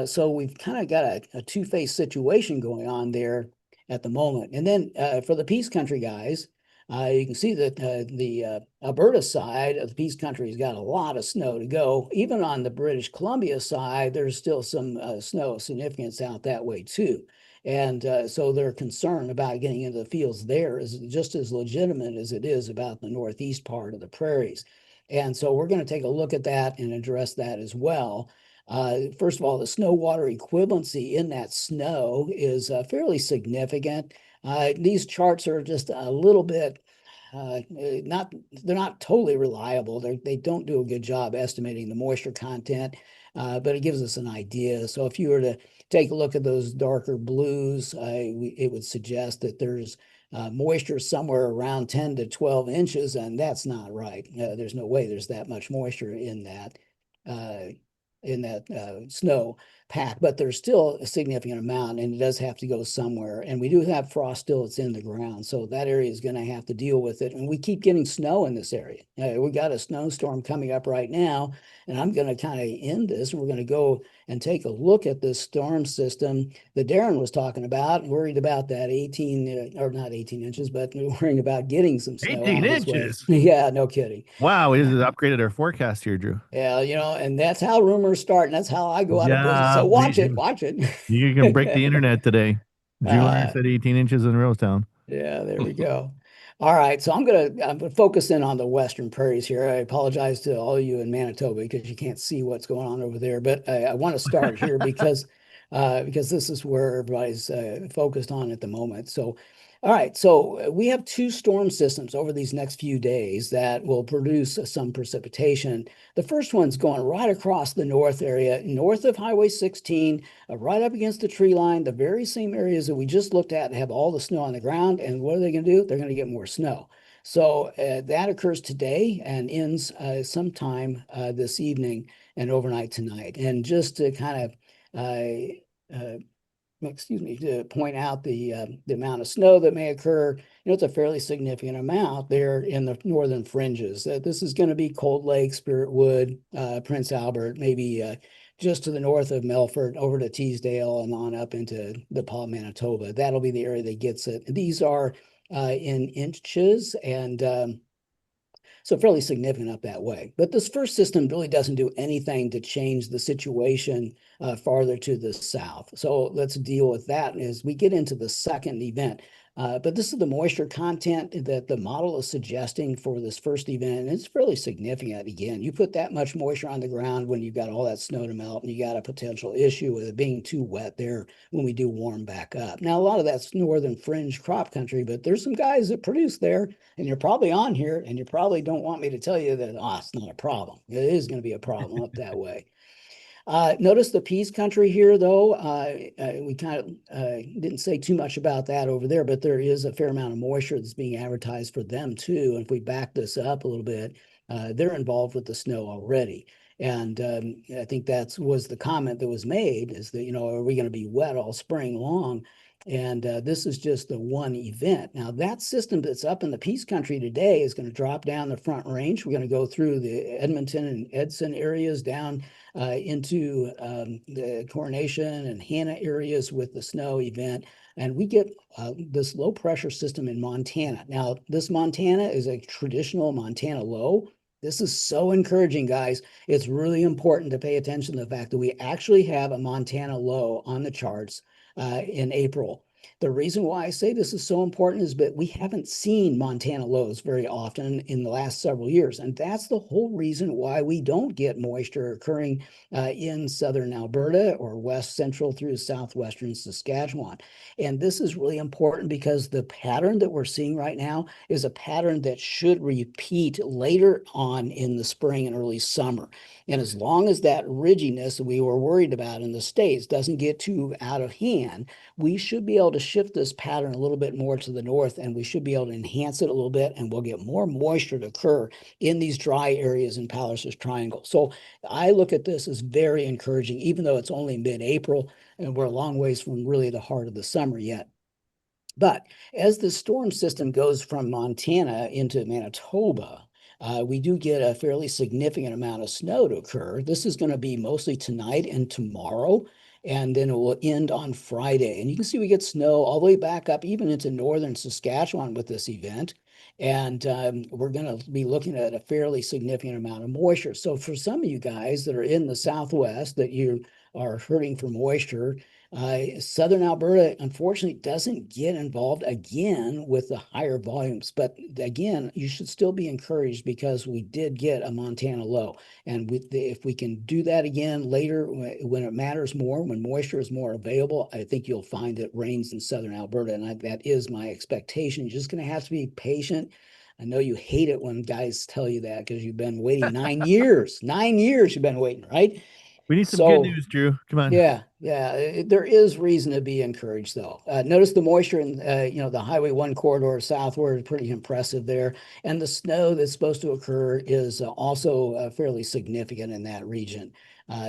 So we've kind of got a two-phase situation going on there at the moment. And then for the Peace Country guys, you can see that the Alberta side of the Peace Country has got a lot of snow to go. Even on the British Columbia side, there's still some snow significance out that way too. And so their concern about getting into the fields there is just as legitimate as it is about the northeast part of the prairies. And so we're going to take a look at that and address that as well. First of all, the snow water equivalency in that snow is fairly significant. These charts are just a little bit they're not totally reliable. They don't do a good job estimating the moisture content, but it gives us an idea. So if you were to take a look at those darker blues, it would suggest that there's moisture somewhere around 10 to 12 inches, and that's not right. There's no way there's that much moisture in that snow pack, but there's still a significant amount, and it does have to go somewhere. And we do have frost still that's in the ground, so that area is going to have to deal with it. And we keep getting snow in this area. We got a snowstorm coming up right now, and I'm going to kind of end this. We're going to go and take a look at this storm system that Darren was talking about, worried about that 18, or not 18 inches, but worrying about getting some snow 18 out this way. inches. Yeah, no kidding. Wow, it has upgraded our forecast here, Drew. Yeah, and that's how rumors start, and that's how I go out of business. So watch it. You can break the internet today. Drew said 18 inches in Rosetown. Yeah, there we go. All right, so I'm gonna focus in on the Western Prairies here. I apologize to all of you in Manitoba because you can't see what's going on over there, but I want to start here because this is where everybody's focused on at the moment. So, all right, so we have two storm systems over these next few days that will produce some precipitation. The first one's going right across the north area, north of Highway 16, right up against the tree line, the very same areas that we just looked at have all the snow on the ground. And what are they going to do? They're going to get more snow. So that occurs today and ends sometime this evening and overnight tonight. And just to kind of to point out the amount of snow that may occur, it's a fairly significant amount there in the northern fringes. This is going to be Cold Lake, Spirit Wood, Prince Albert, maybe just to the north of Melfort, over to Teasdale and on up into DePaul, Manitoba. That'll be the area that gets it. These are in inches, and so fairly significant up that way. But this first system really doesn't do anything to change the situation farther to the south. So let's deal with that as we get into the second event. But this is the moisture content that the model is suggesting for this first event. And it's fairly significant. Again, you put that much moisture on the ground when you've got all that snow to melt, and you got a potential issue with it being too wet there when we do warm back up. Now, a lot of that's northern fringe crop country, but there's some guys that produce there, and you're probably on here, and you probably don't want me to tell you that, it's not a problem. It is going to be a problem up that way. Notice the peas country here, though. We kind of didn't say too much about that over there, but there is a fair amount of moisture that's being advertised for them too. And if we back this up a little bit, they're involved with the snow already. And I think that was the comment that was made, is that, are we going to be wet all spring long? And this is just the one event. Now, that system that's up in the Peace Country today is going to drop down the Front Range. We're going to go through the Edmonton and Edson areas down into the Coronation and Hannah areas with the snow event. And we get this low pressure system in Montana. Now, this Montana is a traditional Montana low. This is so encouraging, guys. It's really important to pay attention to the fact that we actually have a Montana low on the charts in April. The reason why I say this is so important is that we haven't seen Montana lows very often in the last several years. And that's the whole reason why we don't get moisture occurring in southern Alberta or west central through southwestern Saskatchewan. And this is really important because the pattern that we're seeing right now is a pattern that should repeat later on in the spring and early summer. And as long as that ridginess that we were worried about in the States doesn't get too out of hand, we should be able to shift this pattern a little bit more to the north, and we should be able to enhance it a little bit, and we'll get more moisture to occur in these dry areas in Palliser's Triangle. So I look at this as very encouraging, even though it's only mid-April and we're a long ways from really the heart of the summer yet. But as the storm system goes from Montana into Manitoba, we do get a fairly significant amount of snow to occur. This is going to be mostly tonight and tomorrow, and then it will end on Friday. And you can see we get snow all the way back up even into northern Saskatchewan with this event. And we're going to be looking at a fairly significant amount of moisture. So for some of you guys that are in the Southwest that you are hurting for moisture, southern Alberta, unfortunately, doesn't get involved again with the higher volumes. But again, you should still be encouraged because we did get a Montana low. And if we can do that again later when it matters more, when moisture is more available, I think you'll find it rains in southern Alberta. And that is my expectation. You're just going to have to be patient. I know you hate it when guys tell you that because you've been waiting 9 years. 9 years you've been waiting, right? We need some good news, Drew. Come on. Yeah, there is reason to be encouraged, though. Notice the moisture in, the Highway 1 corridor southward, pretty impressive there. And the snow that's supposed to occur is also fairly significant in that region.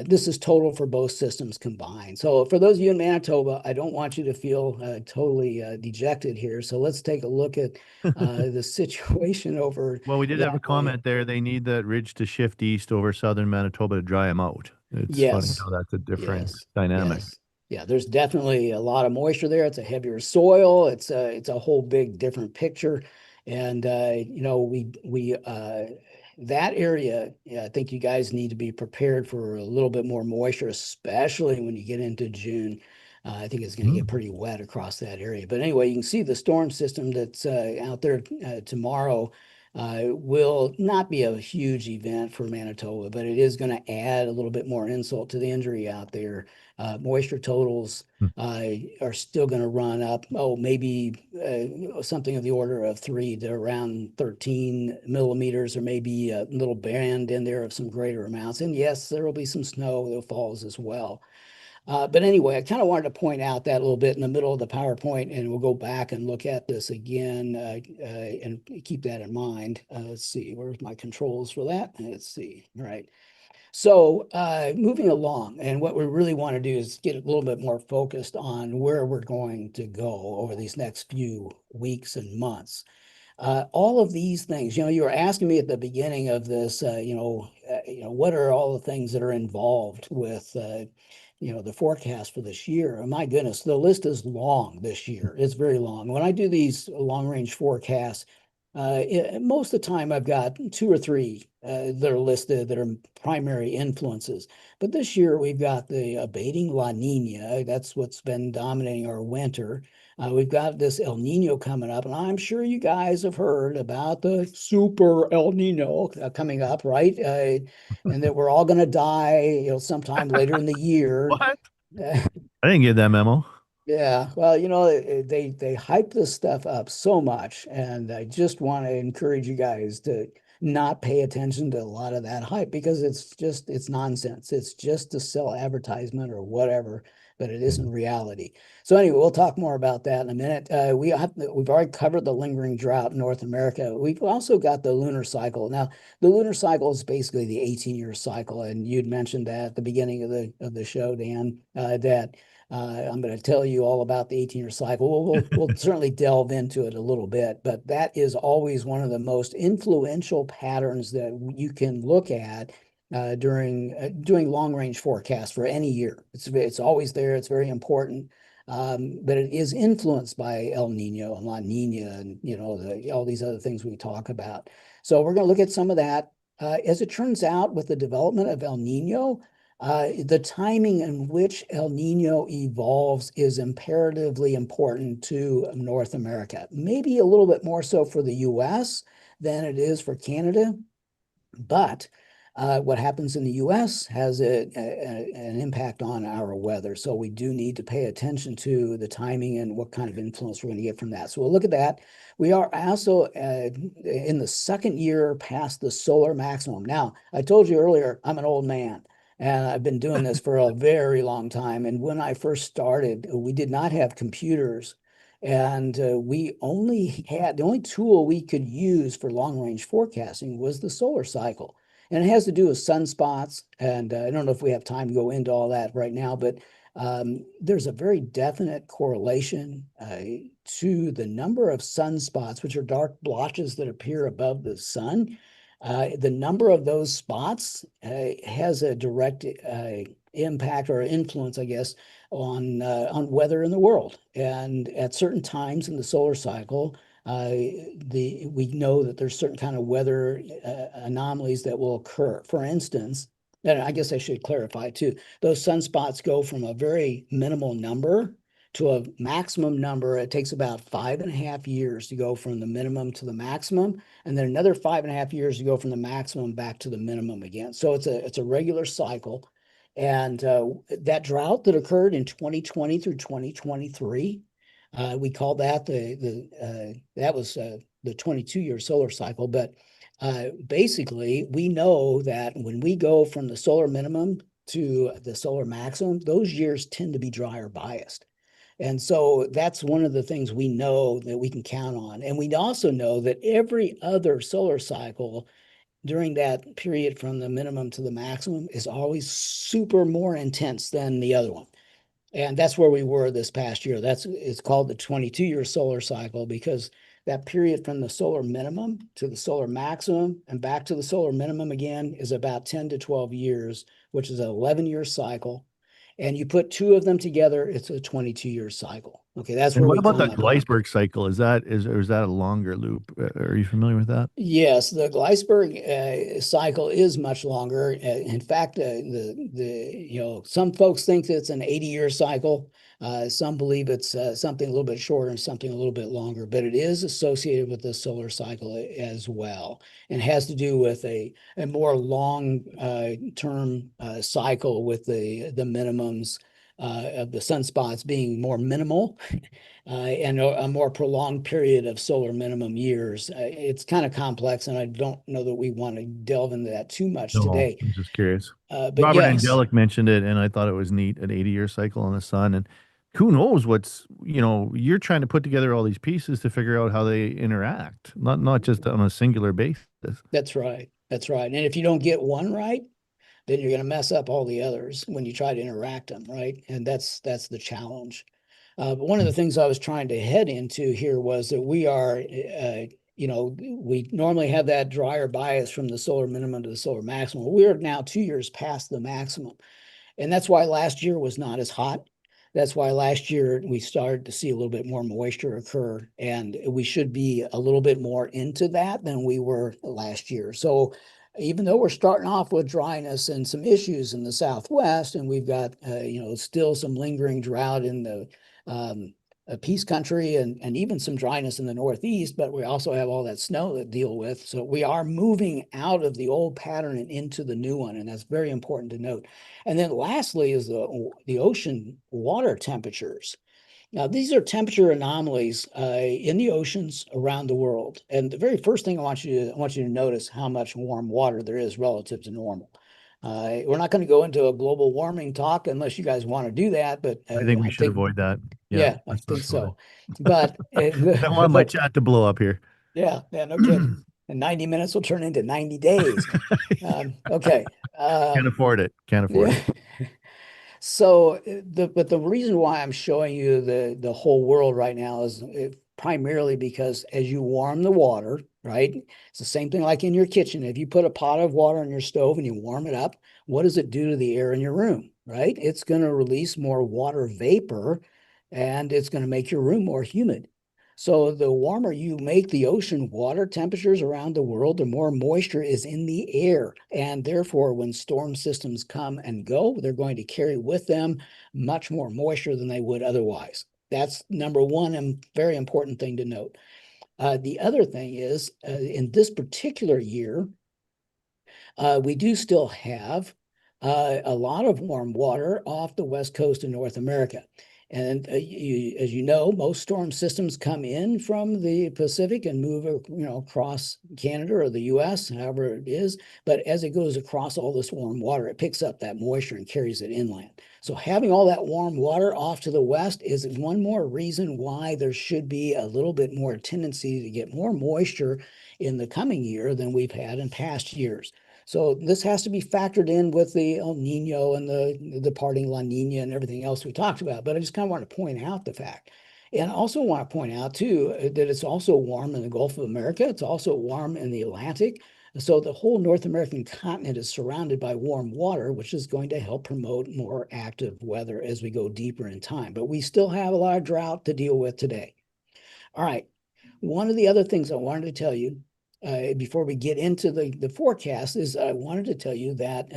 This is total for both systems combined. So for those of you in Manitoba, I don't want you to feel totally dejected here. So let's take a look at the situation over. Well, we did have a comment there. They need that ridge to shift east over southern Manitoba to dry them out. It's funny how that's a different dynamic. Yes. Yeah, there's definitely a lot of moisture there. It's a heavier soil. It's a whole big different picture. And that area, I think you guys need to be prepared for a little bit more moisture, especially when you get into June. I think it's going to get pretty wet across that area. But anyway, you can see the storm system that's out there tomorrow will not be a huge event for Manitoba, but it is going to add a little bit more insult to the injury out there. Moisture totals are still going to run up, maybe something of the order of 3 to around 13 millimeters, or maybe a little band in there of some greater amounts. And yes, there will be some snow that falls as well. But anyway, I kind of wanted to point out that a little bit in the middle of the PowerPoint, and we'll go back and look at this again and keep that in mind. Let's see, where's my controls for that? Let's see. All right. So moving along, and what we really want to do is get a little bit more focused on where we're going to go over these next few weeks and months. All of these things, you were asking me at the beginning of this, what are all the things that are involved with the forecast for this year? Oh, my goodness, the list is long this year. It's very long. When I do these long range forecasts, Most of the time I've got two or three that are listed that are primary influences. But this year we've got the abating La Nina. That's what's been dominating our winter. We've got this El Nino coming up, and I'm sure you guys have heard about the super El Nino coming up, right? And that we're all going to die, sometime later in the year. What? I didn't get that memo. Yeah, well, they hype this stuff up so much, and I just want to encourage you guys to not pay attention to a lot of that hype because it's nonsense. It's just to sell advertisement or whatever, but it isn't reality. So anyway, we'll talk more about that in a minute. We've already covered the lingering drought in North America. We've also got the lunar cycle. Now, the lunar cycle is basically the 18-year cycle, and you'd mentioned that at the beginning of the show, Dan, that I'm going to tell you all about the 18-year cycle. We'll certainly delve into it a little bit, but that is always one of the most influential patterns that you can look at during doing long-range forecasts for any year. It's always there. It's very important, but it is influenced by El Nino and La Nina and all these other things we talk about. So we're going to look at some of that. As it turns out, with the development of El Nino, the timing in which El Nino evolves is imperatively important to North America, maybe a little bit more so for the US than it is for Canada. But what happens in the US has an impact on our weather. So we do need to pay attention to the timing and what kind of influence we're going to get from that. So we'll look at that. We are also in the second year past the solar maximum. Now, I told you earlier, I'm an old man. And I've been doing this for a very long time. And when I first started, we did not have computers. And we only had the only tool we could use for long range forecasting was the solar cycle. And it has to do with sunspots. And I don't know if we have time to go into all that right now, but there's a very definite correlation to the number of sunspots, which are dark blotches that appear above the sun. The number of those spots has a direct impact or influence, I guess, on weather in the world. And at certain times in the solar cycle, we know that there's certain kind of weather anomalies that will occur. For instance, and I guess I should clarify too, those sunspots go from a very minimal number to a maximum number. It takes about 5.5 years to go from the minimum to the maximum, and then another 5.5 years to go from the maximum back to the minimum again. So it's a regular cycle. And that drought that occurred in 2020 through 2023, we call that that was the 22-year solar cycle. But basically, we know that when we go from the solar minimum to the solar maximum, those years tend to be drier biased. And so that's one of the things we know that we can count on. And we also know that every other solar cycle during that period from the minimum to the maximum is always super more intense than the other one. And that's where we were this past year. It's called the 22-year solar cycle because that period from the solar minimum to the solar maximum and back to the solar minimum again is about 10 to 12 years, which is an 11-year cycle. And you put two of them together, it's a 22-year cycle. Okay, that's And where what we about come the up. Gleisberg cycle? Is that a longer loop? Are you familiar with that? Yes, the Gleisberg cycle is much longer. In fact, some folks think that it's an 80-year cycle. Some believe it's something a little bit shorter and something a little bit longer, but it is associated with the solar cycle as well, and has to do with a more long term cycle with the minimums of the sunspots being more minimal. And a more prolonged period of solar minimum years. It's kind of complex, and I don't know that we want to delve into that too much No, today. I'm just curious. But Robert yes, Angelic mentioned it, and I thought it was neat, an 80-year cycle on the sun. And who knows you're trying to put together all these pieces to figure out how they interact, not just on a singular basis. that's right. That's right. And if you don't get one right, then you're going to mess up all the others when you try to interact them, right? And that's the challenge. But one of the things I was trying to head into here was that we are, we normally have that drier bias from the solar minimum to the solar maximum. We're now 2 years past the maximum. And that's why last year was not as hot. That's why last year we started to see a little bit more moisture occur, and we should be a little bit more into that than we were last year. So even though we're starting off with dryness and some issues in the Southwest, and we've got still some lingering drought in the Peace Country and even some dryness in the Northeast, but we also have all that snow to deal with. So we are moving out of the old pattern and into the new one, and that's very important to note. And then lastly is the ocean water temperatures. Now, these are temperature anomalies in the oceans around the world. And the very first thing I want you to notice how much warm water there is relative to normal. We're not going to go into a global warming talk unless you guys want to do that, but I think we should avoid that. yeah, I let's think not go so. But there. I don't want my chat to blow up here. yeah, no kidding. And 90 minutes will turn into 90 days. Okay. Can't afford it. Can't afford Yeah. it. So the reason why I'm showing you the whole world right now is primarily because as you warm the water, right? It's the same thing like in your kitchen. If you put a pot of water on your stove and you warm it up, what does it do to the air in your room, right? It's going to release more water vapor, and it's going to make your room more humid. So the warmer you make the ocean water temperatures around the world, the more moisture is in the air. And therefore, when storm systems come and go, they're going to carry with them much more moisture than they would otherwise. That's number one and very important thing to note. The other thing is, in this particular year, we do still have a lot of warm water off the west coast of North America. And as you know, most storm systems come in from the Pacific and move, across Canada or the U.S., however it is. But as it goes across all this warm water, it picks up that moisture and carries it inland. So having all that warm water off to the west is one more reason why there should be a little bit more tendency to get more moisture in the coming year than we've had in past years. So this has to be factored in with the El Nino and the departing La Nina and everything else we talked about. But I just kind of want to point out the fact. And I also want to point out, too, that it's also warm in the Gulf of America. It's also warm in the Atlantic. So the whole North American continent is surrounded by warm water, which is going to help promote more active weather as we go deeper in time. But we still have a lot of drought to deal with today. All right. One of the other things I wanted to tell you before we get into the forecast is I wanted to tell you that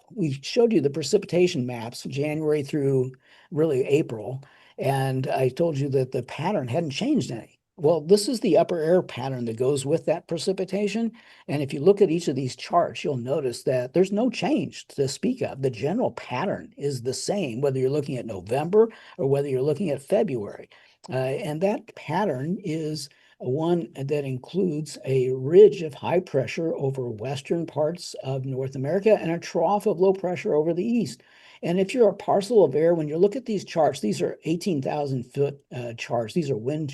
we showed you the precipitation maps January through really April, and I told you that the pattern hadn't changed any. Well, this is the upper air pattern that goes with that precipitation. And if you look at each of these charts, you'll notice that there's no change to speak of. The general pattern is the same, whether you're looking at November or whether you're looking at February. And that pattern is one that includes a ridge of high pressure over western parts of North America and a trough of low pressure over the east. And if you're a parcel of air, when you look at these charts, these are 18,000 foot charts. These are wind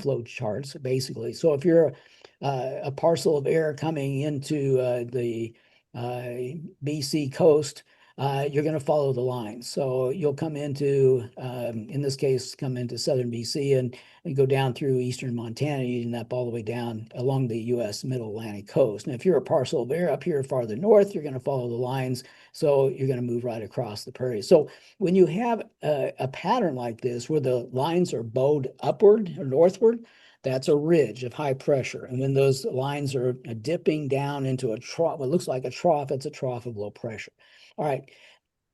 flow charts, basically. So if you're a parcel of air coming into the BC coast, you're going to follow the line. So you'll come into, in this case, come into southern BC and go down through eastern Montana, you end up all the way down along the U.S. middle Atlantic coast. And if you're a parcel of air up here farther north, you're going to follow the lines. So you're going to move right across the prairie. So when you have a pattern like this where the lines are bowed upward or northward, that's a ridge of high pressure. And when those lines are dipping down into a trough, what looks like a trough, it's a trough of low pressure. All right,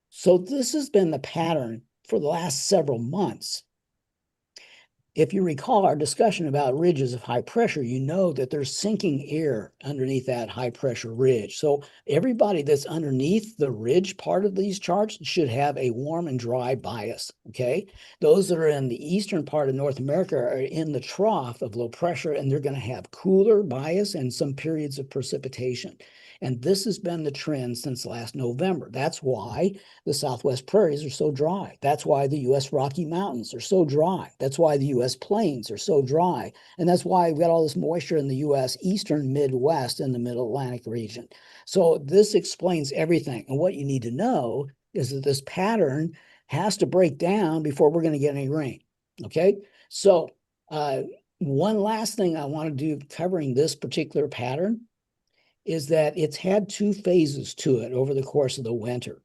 so this has been the pattern for the last several months. If you recall our discussion about ridges of high pressure, you know that there's sinking air underneath that high pressure ridge. So everybody that's underneath the ridge part of these charts should have a warm and dry bias, okay? Those that are in the eastern part of North America are in the trough of low pressure, and they're going to have cooler bias and some periods of precipitation. And this has been the trend since last November. That's why the Southwest Prairies are so dry. That's why the U.S. Rocky Mountains are so dry. That's why the U.S. plains are so dry. And that's why we've got all this moisture in the U.S. eastern Midwest and the Middle Atlantic region. So this explains everything. And what you need to know is that this pattern has to break down before we're going to get any rain. Okay? So one last thing I want to do covering this particular pattern is that it's had two phases to it over the course of the winter.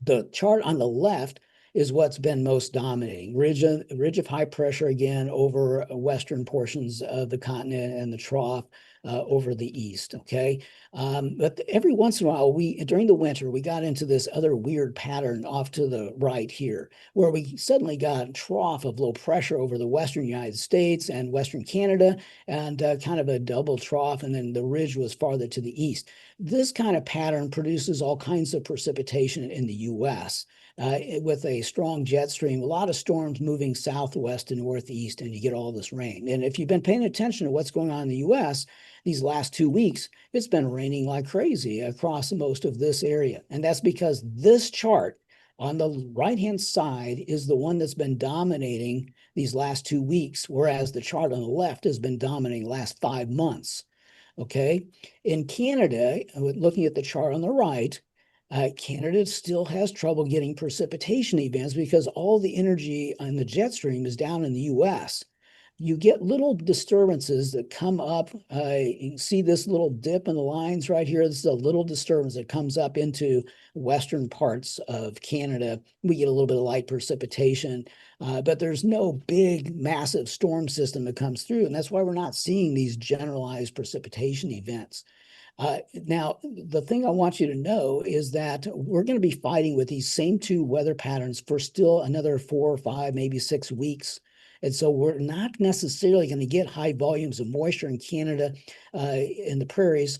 The chart on the left is what's been most dominating. Ridge of high pressure again over western portions of the continent and the trough over the east, okay? But every once in a while, during the winter, we got into this other weird pattern off to the right here, where we suddenly got a trough of low pressure over the western United States and western Canada, and kind of a double trough, and then the ridge was farther to the east. This kind of pattern produces all kinds of precipitation in the U.S. With a strong jet stream, a lot of storms moving southwest to northeast, and you get all this rain. And if you've been paying attention to what's going on in the U.S., these last 2 weeks, it's been raining like crazy across most of this area. And that's because this chart on the right-hand side is the one that's been dominating these last 2 weeks, whereas the chart on the left has been dominating the last 5 months. Okay. In Canada, looking at the chart on the right, Canada still has trouble getting precipitation events because all the energy on the jet stream is down in the US. You get little disturbances that come up. You see this little dip in the lines right here. This is a little disturbance that comes up into western parts of Canada. We get a little bit of light precipitation, but there's no big, massive storm system that comes through. And that's why we're not seeing these generalized precipitation events. Now, the thing I want you to know is that we're going to be fighting with these same two weather patterns for still another 4 or 5, maybe 6 weeks. And so we're not necessarily going to get high volumes of moisture in Canada, in the prairies,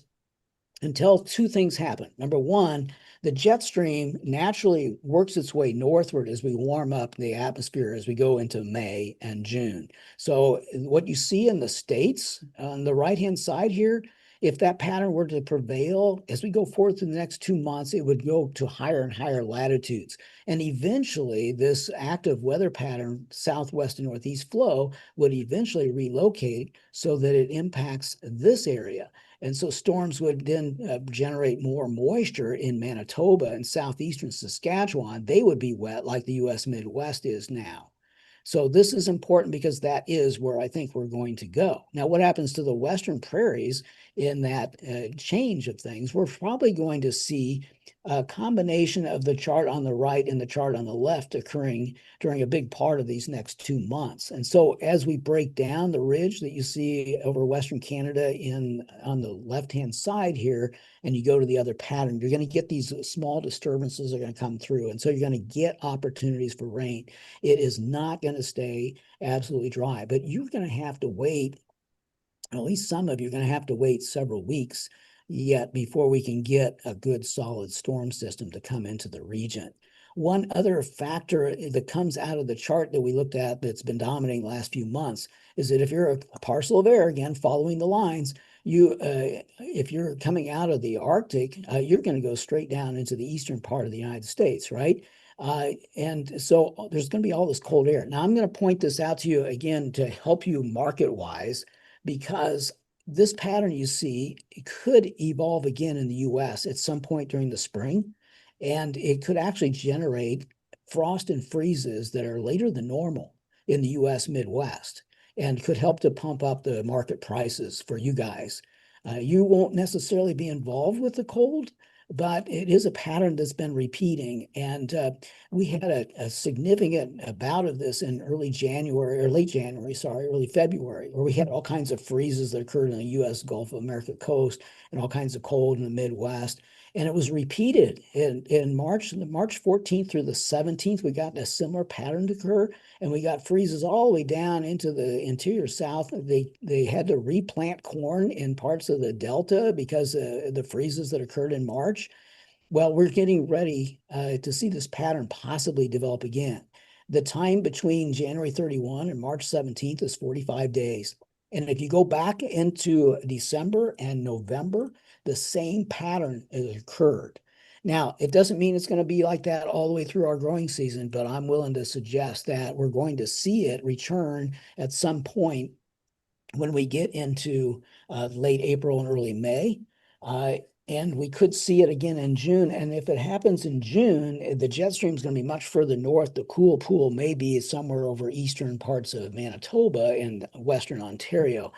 until two things happen. Number one, the jet stream naturally works its way northward as we warm up the atmosphere as we go into May and June. So what you see in the States on the right-hand side here, if that pattern were to prevail, as we go forward through the next 2 months, it would go to higher and higher latitudes. And eventually, this active weather pattern, southwest and northeast flow, would eventually relocate so that it impacts this area. And so storms would then generate more moisture in Manitoba and southeastern Saskatchewan. They would be wet like the U.S. Midwest is now. So this is important because that is where I think we're going to go. Now, what happens to the western prairies in that change of things? We're probably going to see a combination of the chart on the right and the chart on the left occurring during a big part of these next 2 months. And so as we break down the ridge that you see over Western Canada on the left-hand side here, and you go to the other pattern, you're going to get these small disturbances that are going to come through. And so you're going to get opportunities for rain. It is not going to stay absolutely dry, but you're going to have to wait, at least some of you are going to have to wait several weeks yet before we can get a good solid storm system to come into the region. One other factor that comes out of the chart that we looked at that's been dominating the last few months is that if you're a parcel of air, again, following the lines, if you're coming out of the Arctic, you're going to go straight down into the eastern part of the United States, right? And so there's going to be all this cold air. Now, I'm going to point this out to you again to help you market-wise, because this pattern you see, it could evolve again in the US at some point during the spring, and it could actually generate frost and freezes that are later than normal in the US Midwest, and could help to pump up the market prices for you guys. You won't necessarily be involved with the cold, but it is a pattern that's been repeating. And we had a significant bout of this in early February, where we had all kinds of freezes that occurred in the U.S. Gulf of America coast and all kinds of cold in the Midwest. And it was repeated in March 14th through the 17th. We got a similar pattern to occur, and we got freezes all the way down into the interior South. They had to replant corn in parts of the Delta because the freezes that occurred in March. Well, we're getting ready to see this pattern possibly develop again. The time between January 31 and March 17th is 45 days. And if you go back into December and November, the same pattern has occurred. Now, it doesn't mean it's going to be like that all the way through our growing season, but I'm willing to suggest that we're going to see it return at some point when we get into late April and early May. And we could see it again in June. And if it happens in June, the jet stream is going to be much further north. The cool pool may be somewhere over eastern parts of Manitoba and western Ontario,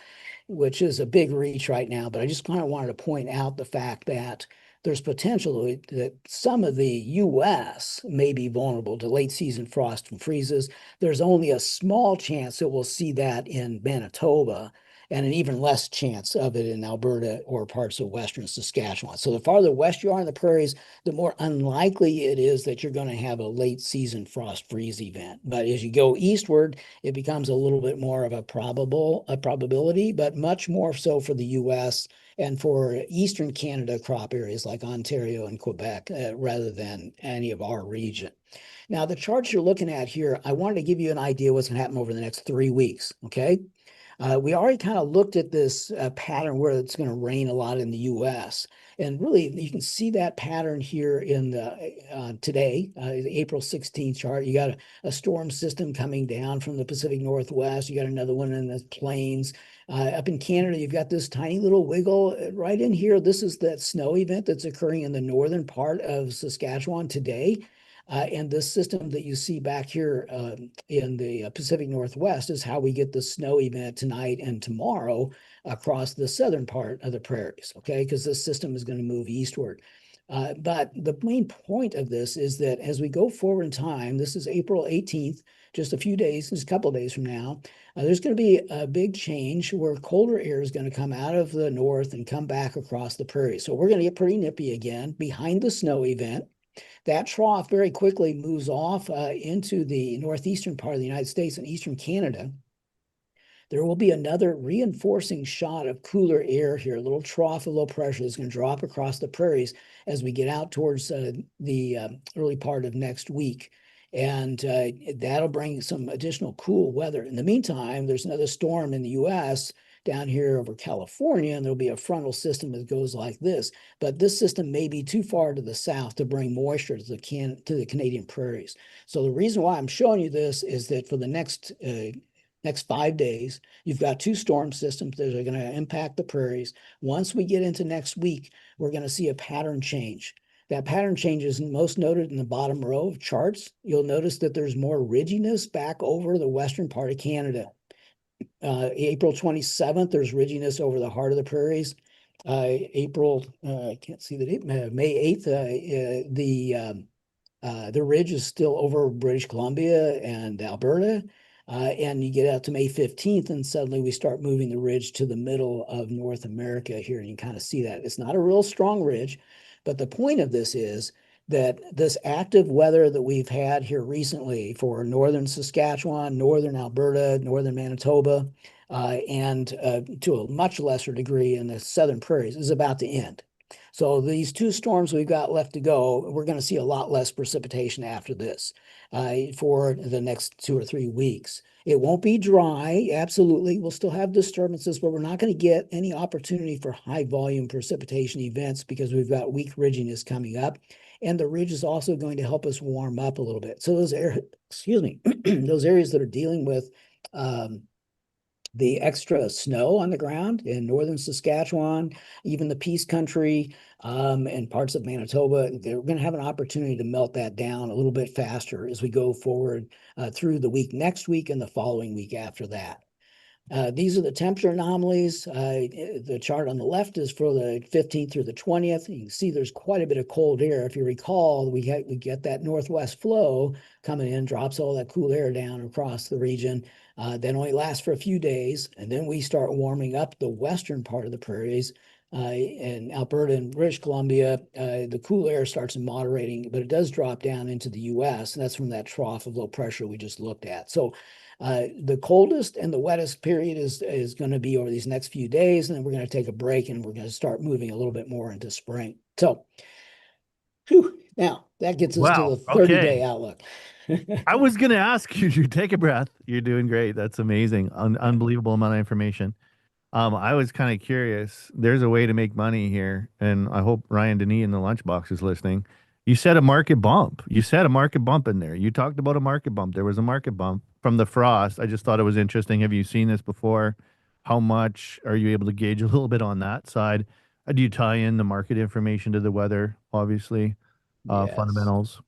which is a big reach right now. But I just kind of wanted to point out the fact that there's potential that some of the U.S. may be vulnerable to late season frost and freezes. There's only a small chance that we'll see that in Manitoba, and an even less chance of it in Alberta or parts of western Saskatchewan. So the farther west you are in the prairies, the more unlikely it is that you're going to have a late season frost freeze event. But as you go eastward, it becomes a little bit more of a probability, but much more so for the U.S. and for eastern Canada crop areas like Ontario and Quebec, rather than any of our region. Now, the charts you're looking at here, I wanted to give you an idea what's going to happen over the next 3 weeks, okay? We already kind of looked at this pattern where it's going to rain a lot in the U.S. And really, you can see that pattern here in the today, the April 16th chart. You got a storm system coming down from the Pacific Northwest. You got another one in the plains. Up in Canada, you've got this tiny little wiggle right in here. This is that snow event that's occurring in the northern part of Saskatchewan today. And this system that you see back here in the Pacific Northwest is how we get the snow event tonight and tomorrow across the southern part of the prairies, okay? Because this system is going to move eastward. But the main point of this is that as we go forward in time, this is April 18th, just a few days, just a couple of days from now, there's going to be a big change where colder air is going to come out of the north and come back across the prairie. So we're going to get pretty nippy again behind the snow event. That trough very quickly moves off into the northeastern part of the United States and eastern Canada. There will be another reinforcing shot of cooler air here, a little trough of low pressure that's going to drop across the prairies as we get out towards the early part of next week. And that'll bring some additional cool weather. In the meantime, there's another storm in the U.S. down here over California, and there'll be a frontal system that goes like this. But this system may be too far to the south to bring moisture to the Canadian prairies. So the reason why I'm showing you this is that for the next 5 days, you've got two storm systems that are going to impact the prairies. Once we get into next week, we're going to see a pattern change. That pattern change is most noted in the bottom row of charts. You'll notice that there's more ridginess back over the western part of Canada. April 27th, there's ridginess over the heart of the prairies. I can't see the date, May 8th, the ridge is still over British Columbia and Alberta. And you get out to May 15th, and suddenly we start moving the ridge to the middle of North America here. And you can kind of see that. It's not a real strong ridge, but the point of this is that this active weather that we've had here recently for northern Saskatchewan, northern Alberta, northern Manitoba, and to a much lesser degree in the southern prairies is about to end. So these two storms we've got left to go, we're going to see a lot less precipitation after this for the next 2 or 3 weeks. It won't be dry, absolutely. We'll still have disturbances, but we're not going to get any opportunity for high volume precipitation events because we've got weak ridginess coming up. And the ridge is also going to help us warm up a little bit. So those those areas that are dealing with the extra snow on the ground in northern Saskatchewan, even the Peace Country, and parts of Manitoba, they're going to have an opportunity to melt that down a little bit faster as we go forward through the week next week and the following week after that. These are the temperature anomalies. The chart on the left is for the 15th through the 20th. You can see there's quite a bit of cold air. If you recall, we get that northwest flow coming in, drops all that cool air down across the region. Then only lasts for a few days, and then we start warming up the western part of the prairies. In Alberta and British Columbia, the cool air starts moderating, but it does drop down into the U.S., and that's from that trough of low pressure we just looked at. So the coldest and the wettest period is going to be over these next few days, and then we're going to take a break, and we're going to start moving a little bit more into spring. So, now that gets us to the 30-day outlook. I was going to ask you to take a breath. You're doing great. That's amazing. Unbelievable amount of information. I was kind of curious. There's a way to make money here, and I hope Ryan Denis in the lunchbox is listening. You said a market bump. You said a market bump in there. You talked about a market bump. There was a market bump from the frost. I just thought it was interesting. Have you seen this before? How much are you able to gauge a little bit on that side? Do you tie in the market information to the weather, obviously, Yes. fundamentals?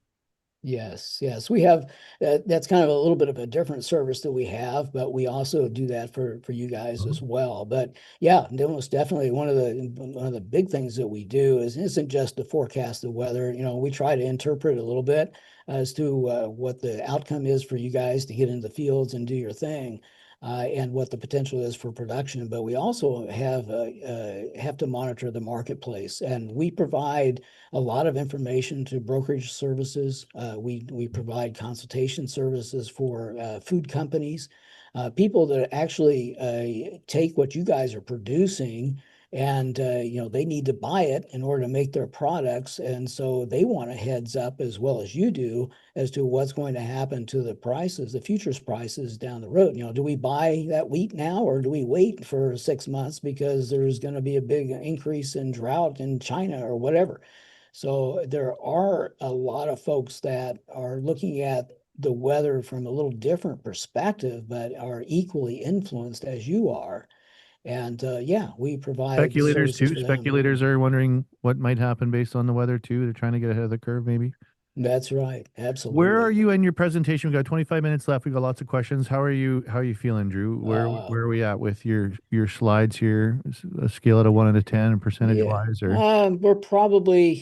Yes, yes, we have that's kind of a little bit of a different service that we have, but we also do that for you guys as well. But yeah, most definitely one of the big things that we do isn't just to forecast the weather. You know, we try to interpret a little bit as to what the outcome is for you guys to get into the fields and do your thing. And what the potential is for production, but we also have to monitor the marketplace, and we provide a lot of information to brokerage services. We provide consultation services for food companies, people that actually take what you guys are producing and you know, they need to buy it in order to make their products, and so they want a heads up as well as you do as to what's going to happen to the prices, the futures prices down the road. You know, do we buy that wheat now or do we wait for 6 months because there's going to be a big increase in drought in China or whatever? So there are a lot of folks that are looking at the weather from a little different perspective, but are equally influenced as you are. And yeah, we provide Speculators services too. for them. Speculators are wondering what might happen based on the weather too. They're trying to get ahead of the curve, maybe. That's right. Where are Absolutely. you in your presentation? We got 25 minutes left. We got lots of questions. How are you? How are you feeling, Drew? Uh, Where are we at with your slides here? A scale out of 1 to 10, percentage yeah. wise, or We're probably,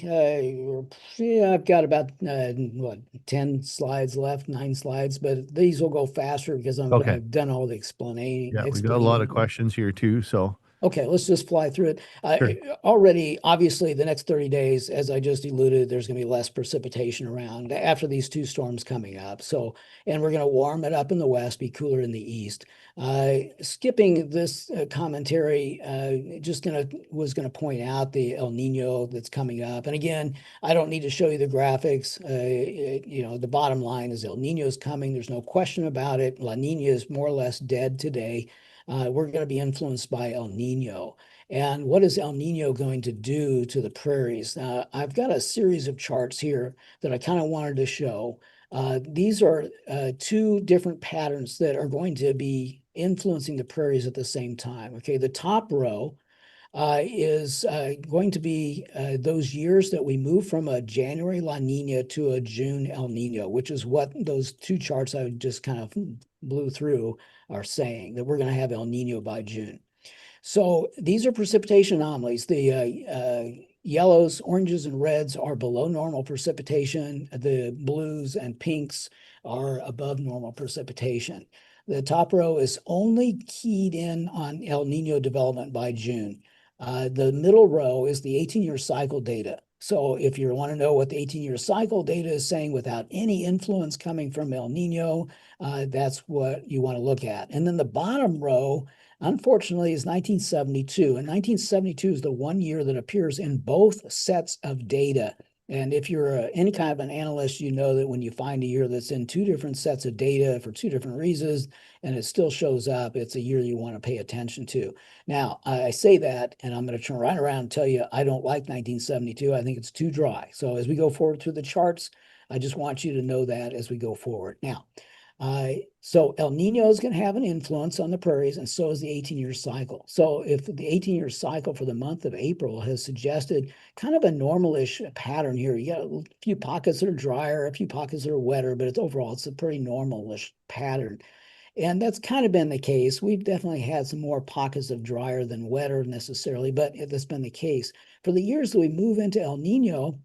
yeah, I've got about, what, 10 slides left, 9 slides, but these will go faster because okay. I've done all the Yeah, we got a lot of explaining. questions here too. So Okay, let's just fly through it. sure. Already, obviously, the next 30 days, as I just alluded, there's going to be less precipitation around after these two storms coming up. So, and we're going to warm it up in the west, be cooler in the east. Skipping this commentary, was gonna point out the El Nino that's coming up. And again, I don't need to show you the graphics. You know, the bottom line is El Nino is coming. There's no question about it. La Nina is more or less dead today. We're going to be influenced by El Nino. And what is El Nino going to do to the prairies? I've got a series of charts here that I kind of wanted to show. These are two different patterns that are going to be influencing the prairies at the same time. Okay, the top row is going to be those years that we move from a January La Nina to a June El Nino, which is what those two charts I just kind of blew through are saying, that we're going to have El Nino by June. So these are precipitation anomalies. The yellows, oranges, and reds are below normal precipitation. The blues and pinks are above normal precipitation. The top row is only keyed in on El Nino development by June. The middle row is the 18-year cycle data. So if you want to know what the 18-year cycle data is saying without any influence coming from El Nino, that's what you want to look at. And then the bottom row, unfortunately, is 1972. And 1972 is the one year that appears in both sets of data. And if you're any kind of an analyst, you know that when you find a year that's in two different sets of data for two different reasons, and it still shows up, it's a year you want to pay attention to. Now, I say that, and I'm going to turn right around and tell you I don't like 1972. I think it's too dry. So as we go forward through the charts, I just want you to know that as we go forward. Now, so El Nino is going to have an influence on the prairies, and so is the 18-year cycle. So if the 18-year cycle for the month of April has suggested kind of a normalish pattern here, you got a few pockets that are drier, a few pockets that are wetter, but it's a pretty normalish pattern. And that's kind of been the case. We've definitely had some more pockets of drier than wetter necessarily, but that's been the case. For the years that we move into El Nino,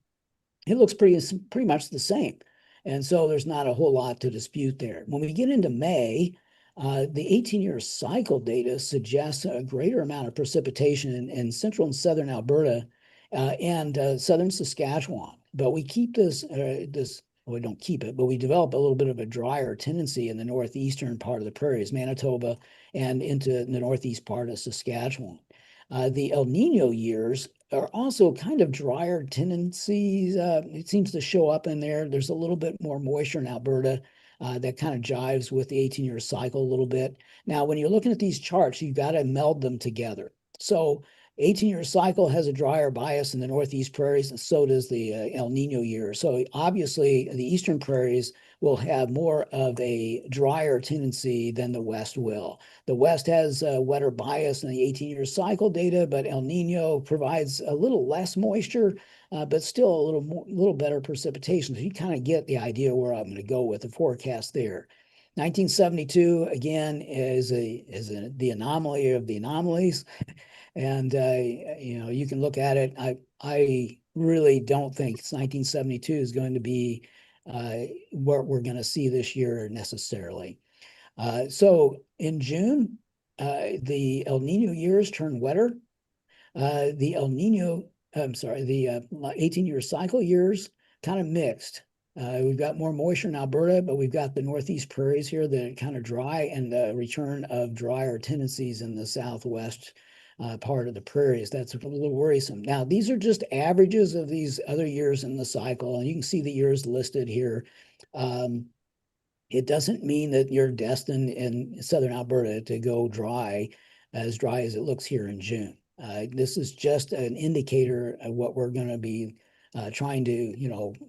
it looks pretty much the same. And so there's not a whole lot to dispute there. When we get into May, the 18-year cycle data suggests a greater amount of precipitation in central and southern Alberta and southern Saskatchewan. But we keep this, well, we don't keep it, but we develop a little bit of a drier tendency in the northeastern part of the prairies, Manitoba, and into the northeast part of Saskatchewan. The El Nino years are also kind of drier tendencies. It seems to show up in there. There's a little bit more moisture in Alberta that kind of jives with the 18-year cycle a little bit. Now, when you're looking at these charts, you've got to meld them together. So 18-year cycle has a drier bias in the Northeast prairies, and so does the El Nino year. So obviously, the Eastern prairies will have more of a drier tendency than the West will. The West has a wetter bias in the 18-year cycle data, but El Nino provides a little less moisture, but still a little better precipitation. So you kind of get the idea where I'm going to go with the forecast there. 1972 again is the anomaly of the anomalies. And you can look at it. I really don't think 1972 is going to be what we're going to see this year necessarily. So in June, the El Nino years turn wetter. The 18-year cycle years kind of mixed. We've got more moisture in Alberta, but we've got the Northeast prairies here that are kind of dry, and the return of drier tendencies in the Southwest part of the prairies. That's a little worrisome. Now, these are just averages of these other years in the cycle, and you can see the years listed here. It doesn't mean that you're destined in southern Alberta to go dry as it looks here in June. This is just an indicator of what we're going to be trying to,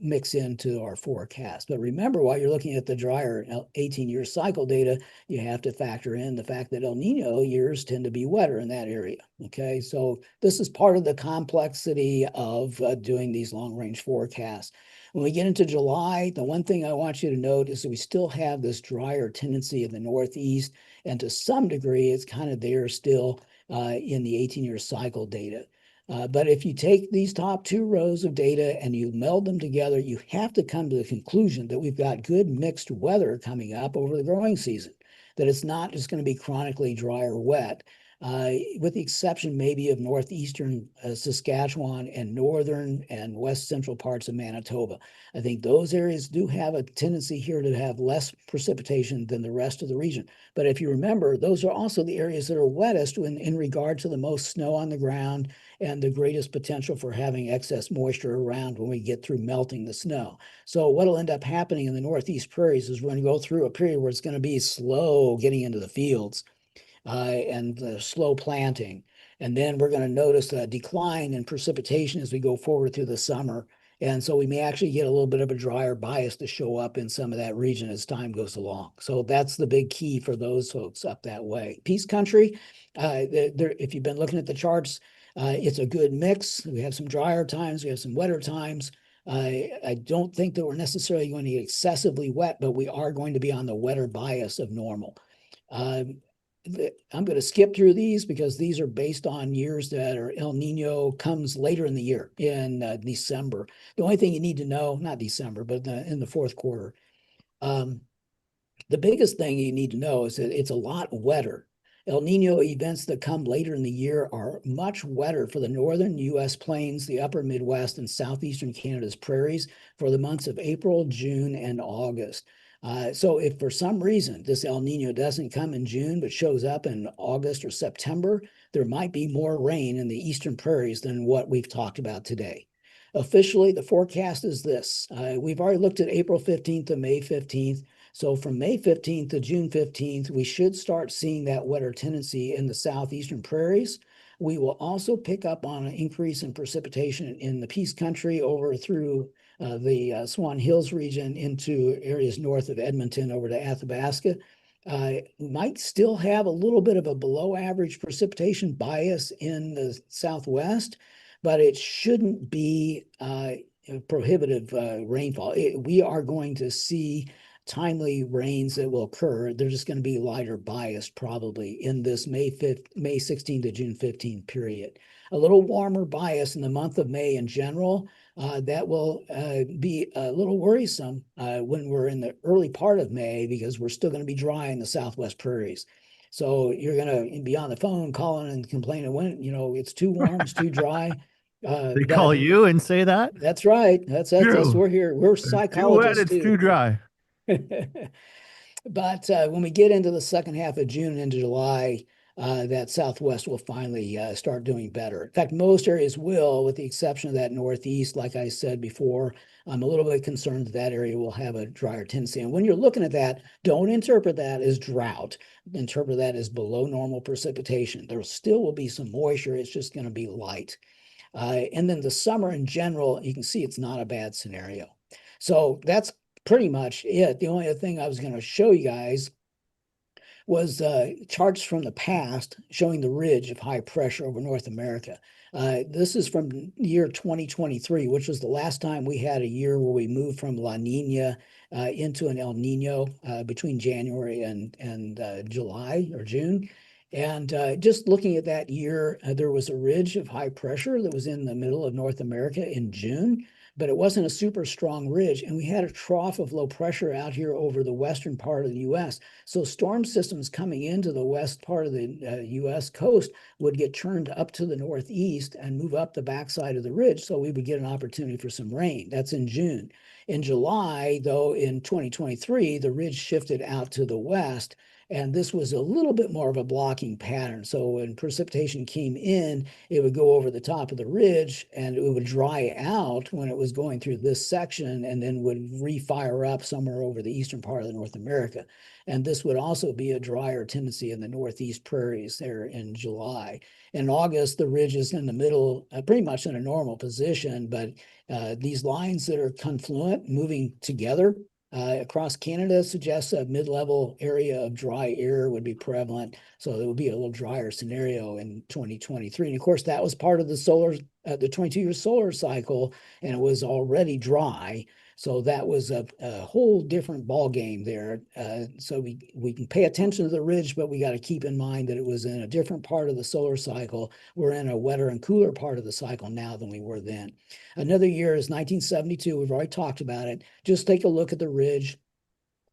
mix into our forecast. But remember, while you're looking at the drier 18-year cycle data, you have to factor in the fact that El Nino years tend to be wetter in that area. Okay, so this is part of the complexity of doing these long-range forecasts. When we get into July, the one thing I want you to note is that we still have this drier tendency in the Northeast, and to some degree, it's kind of there still in the 18-year cycle data. But if you take these top two rows of data and you meld them together, you have to come to the conclusion that we've got good mixed weather coming up over the growing season, that it's not just going to be chronically dry or wet, with the exception maybe of northeastern Saskatchewan and northern and west central parts of Manitoba. I think those areas do have a tendency here to have less precipitation than the rest of the region. But if you remember, those are also the areas that are wettest in regard to the most snow on the ground and the greatest potential for having excess moisture around when we get through melting the snow. So what'll end up happening in the Northeast prairies is we're going to go through a period where it's going to be slow getting into the fields and slow planting. And then we're going to notice a decline in precipitation as we go forward through the summer. And so we may actually get a little bit of a drier bias to show up in some of that region as time goes along. So that's the big key for those folks up that way. Peace Country, if you've been looking at the charts, it's a good mix. We have some drier times, we have some wetter times. I don't think that we're necessarily going to get excessively wet, but we are going to be on the wetter bias of normal. I'm going to skip through these because these are based on years that are El Nino comes later in the year in December. The only thing you need to know, not December, but in the fourth quarter. The biggest thing you need to know is that it's a lot wetter. El Nino events that come later in the year are much wetter for the northern U.S. plains, the upper Midwest, and southeastern Canada's prairies for the months of April, June, and August. So if for some reason this El Nino doesn't come in June but shows up in August or September, there might be more rain in the eastern prairies than what we've talked about today. Officially, the forecast is this. We've already looked at April 15th to May 15th. So from May 15th to June 15th, we should start seeing that wetter tendency in the southeastern prairies. We will also pick up on an increase in precipitation in the Peace Country over through the Swan Hills region into areas north of Edmonton over to Athabasca. Might still have a little bit of a below average precipitation bias in the southwest, but it shouldn't be prohibitive rainfall. We are going to see timely rains that will occur. They're just going to be lighter biased probably in this May 16 to June 15 period. A little warmer bias in the month of May in general. That will be a little worrisome when we're in the early part of May because we're still going to be dry in the southwest prairies. So you're going to be on the phone calling and complaining when, it's too warm, it's too dry. They call you and say that? That's right. That's we're here. We're psychologists it's too dry. But when we get into the second half of June into July, that Southwest will finally start doing better. In fact, most areas will, with the exception of that Northeast. Like I said before, I'm a little bit concerned that that area will have a drier tendency. And when you're looking at that, don't interpret that as drought. Interpret that as below normal precipitation. There still will be some moisture. It's just going to be light. And then the summer in general, you can see it's not a bad scenario. So that's pretty much it. The only other thing I was going to show you guys was charts from the past showing the ridge of high pressure over North America. This is from year 2023, which was the last time we had a year where we moved from La Nina into an El Nino between January and July or June. And just looking at that year, there was a ridge of high pressure that was in the middle of North America in June, but it wasn't a super strong ridge. And we had a trough of low pressure out here over the western part of the U.S. So storm systems coming into the west part of the U.S. coast would get turned up to the northeast and move up the backside of the ridge. So we would get an opportunity for some rain. That's in June. In July, though, in 2023, the ridge shifted out to the west. And this was a little bit more of a blocking pattern. So when precipitation came in, it would go over the top of the ridge and it would dry out when it was going through this section and then would refire up somewhere over the eastern part of the North America. And this would also be a drier tendency in the northeast prairies there in July. In August, the ridge is in the middle, pretty much in a normal position, but these lines that are confluent, moving together, across Canada suggests a mid-level area of dry air would be prevalent. So it would be a little drier scenario in 2023. And of course, that was part of the 22-year solar cycle, and it was already dry. So that was a whole different ball game there. So we can pay attention to the ridge, but we got to keep in mind that it was in a different part of the solar cycle. We're in a wetter and cooler part of the cycle now than we were then. Another year is 1972. We've already talked about it. Just take a look at the ridge.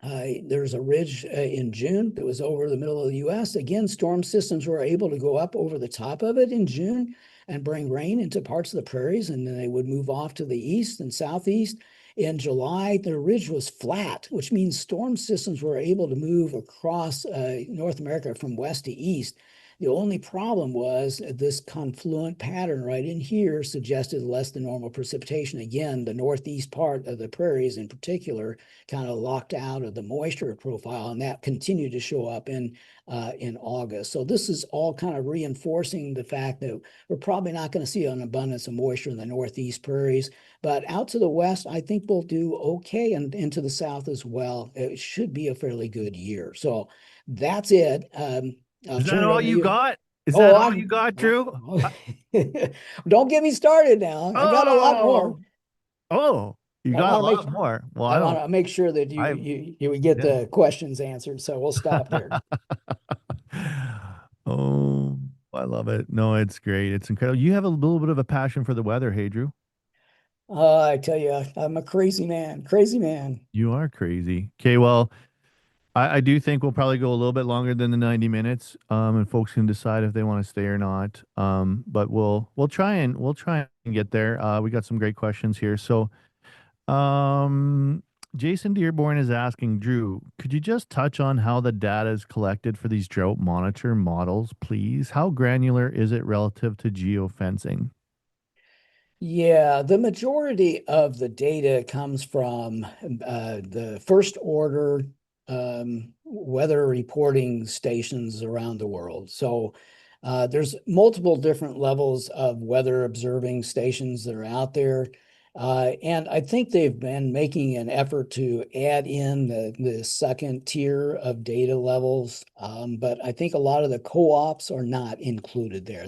There's a ridge in June that was over the middle of the U.S. Again, storm systems were able to go up over the top of it in June and bring rain into parts of the prairies, and then they would move off to the east and southeast. In July, the ridge was flat, which means storm systems were able to move across North America from west to east. The only problem was this confluent pattern right in here suggested less than normal precipitation. Again, the northeast part of the prairies in particular kind of locked out of the moisture profile, and that continued to show up in August. So this is all kind of reinforcing the fact that we're probably not going to see an abundance of moisture in the northeast prairies, but out to the west, I think we'll do okay, and into the south as well. It should be a fairly good year. So that's it. I'll Is turn that it all over to you you. got? Is Oh, that all you got, Drew? don't get me started now. I got a lot more. Oh, oh, you I got a want to lot make more. Well, I I want don't. to make sure that I you would get yeah. the questions answered. So we'll stop there. Oh, I love it. No, it's great. It's incredible. You have a little bit of a passion for the weather, hey, Drew. I tell you, I'm a crazy man, crazy man. You are crazy. Okay, well, I do think we'll probably go a little bit longer than the 90 minutes, and folks can decide if they want to stay or not. But we'll try and get there. We got some great questions here. So, um, Jason Dearborn is asking, Drew, could you just touch on how the data is collected for these drought monitor models, please? How granular is it relative to geofencing? Yeah, the majority of the data comes from the first order weather reporting stations around the world. So there's multiple different levels of weather observing stations that are out there. And I think they've been making an effort to add in the second tier of data levels. But I think a lot of the co-ops are not included there.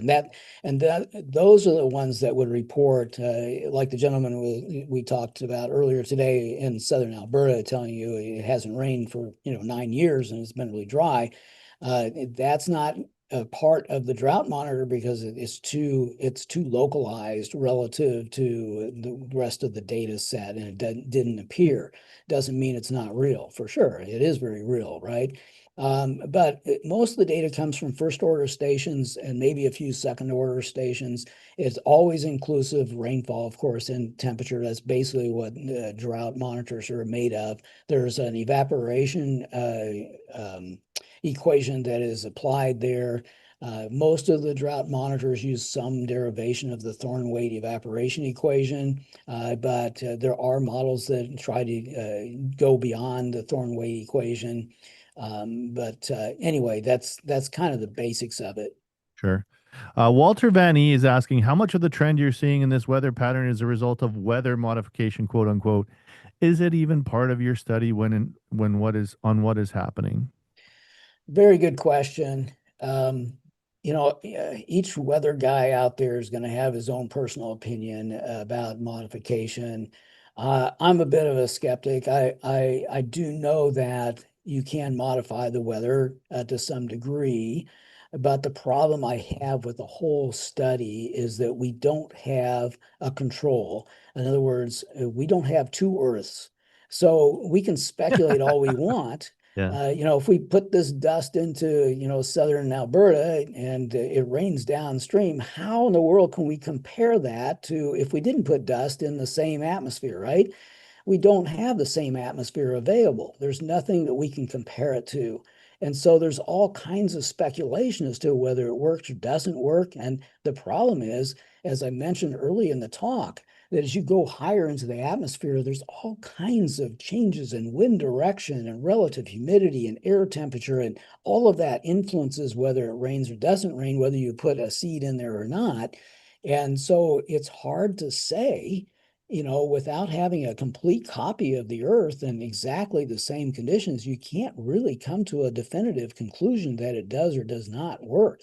And those are the ones that would report, like the gentleman we talked about earlier today in southern Alberta, telling you it hasn't rained for 9 years and it's been really dry. That's not a part of the drought monitor because it's too localized relative to the rest of the data set, and it didn't appear. Doesn't mean it's not real. For sure, it is very real, right? But most of the data comes from first order stations and maybe a few second order stations. It's always inclusive rainfall, of course, and temperature. That's basically what drought monitors are made of. There's an evaporation equation that is applied there. Most of the drought monitors use some derivation of the Thornton-Wade evaporation equation, but there are models that try to go beyond the Thornton-Wade equation. Anyway, that's kind of the basics of it. Sure. Walter Van E is asking how much of the trend you're seeing in this weather pattern is a result of weather modification, quote unquote. Is it even part of your study when what is happening? Very good question. Each weather guy out there is going to have his own personal opinion about modification. I'm a bit of a skeptic. I do know that you can modify the weather to some degree, but the problem I have with the whole study is that we don't have a control. In other words, we don't have two Earths. So we can speculate all we want. Yeah. If we put this dust into, southern Alberta and it rains downstream, how in the world can we compare that to if we didn't put dust in the same atmosphere, right? We don't have the same atmosphere available. There's nothing that we can compare it to. And so there's all kinds of speculation as to whether it works or doesn't work. And the problem is, as I mentioned early in the talk, that as you go higher into the atmosphere, there's all kinds of changes in wind direction and relative humidity and air temperature, and all of that influences whether it rains or doesn't rain, whether you put a seed in there or not. And so it's hard to say, without having a complete copy of the Earth in exactly the same conditions, you can't really come to a definitive conclusion that it does or does not work.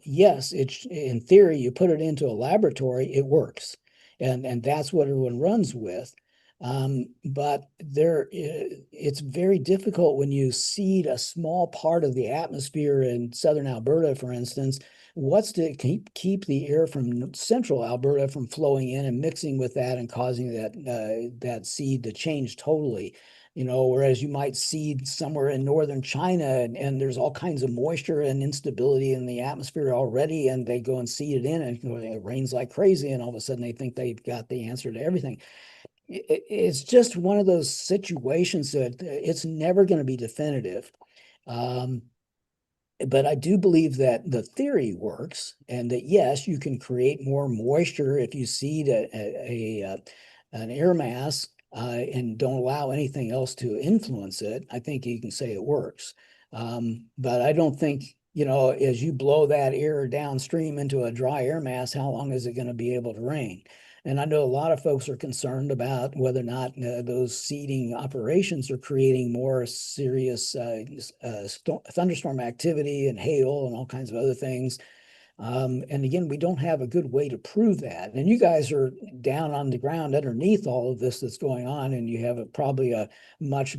Yes, it's in theory, you put it into a laboratory, it works, and that's what everyone runs with. But it's very difficult when you seed a small part of the atmosphere in southern Alberta, for instance. What's to keep the air from central Alberta from flowing in and mixing with that and causing that seed to change totally? Whereas you might seed somewhere in northern China and there's all kinds of moisture and instability in the atmosphere already, and they go and seed it in and it rains like crazy, and all of a sudden they think they've got the answer to everything. It's just one of those situations that it's never going to be definitive. But I do believe that the theory works, and that yes, you can create more moisture if you seed an air mass and don't allow anything else to influence it. I think you can say it works. But I don't think, as you blow that air downstream into a dry air mass, how long is it going to be able to rain? And I know a lot of folks are concerned about whether or not those seeding operations are creating more serious thunderstorm activity and hail and all kinds of other things. And again, we don't have a good way to prove that. And you guys are down on the ground underneath all of this that's going on, and you have probably a much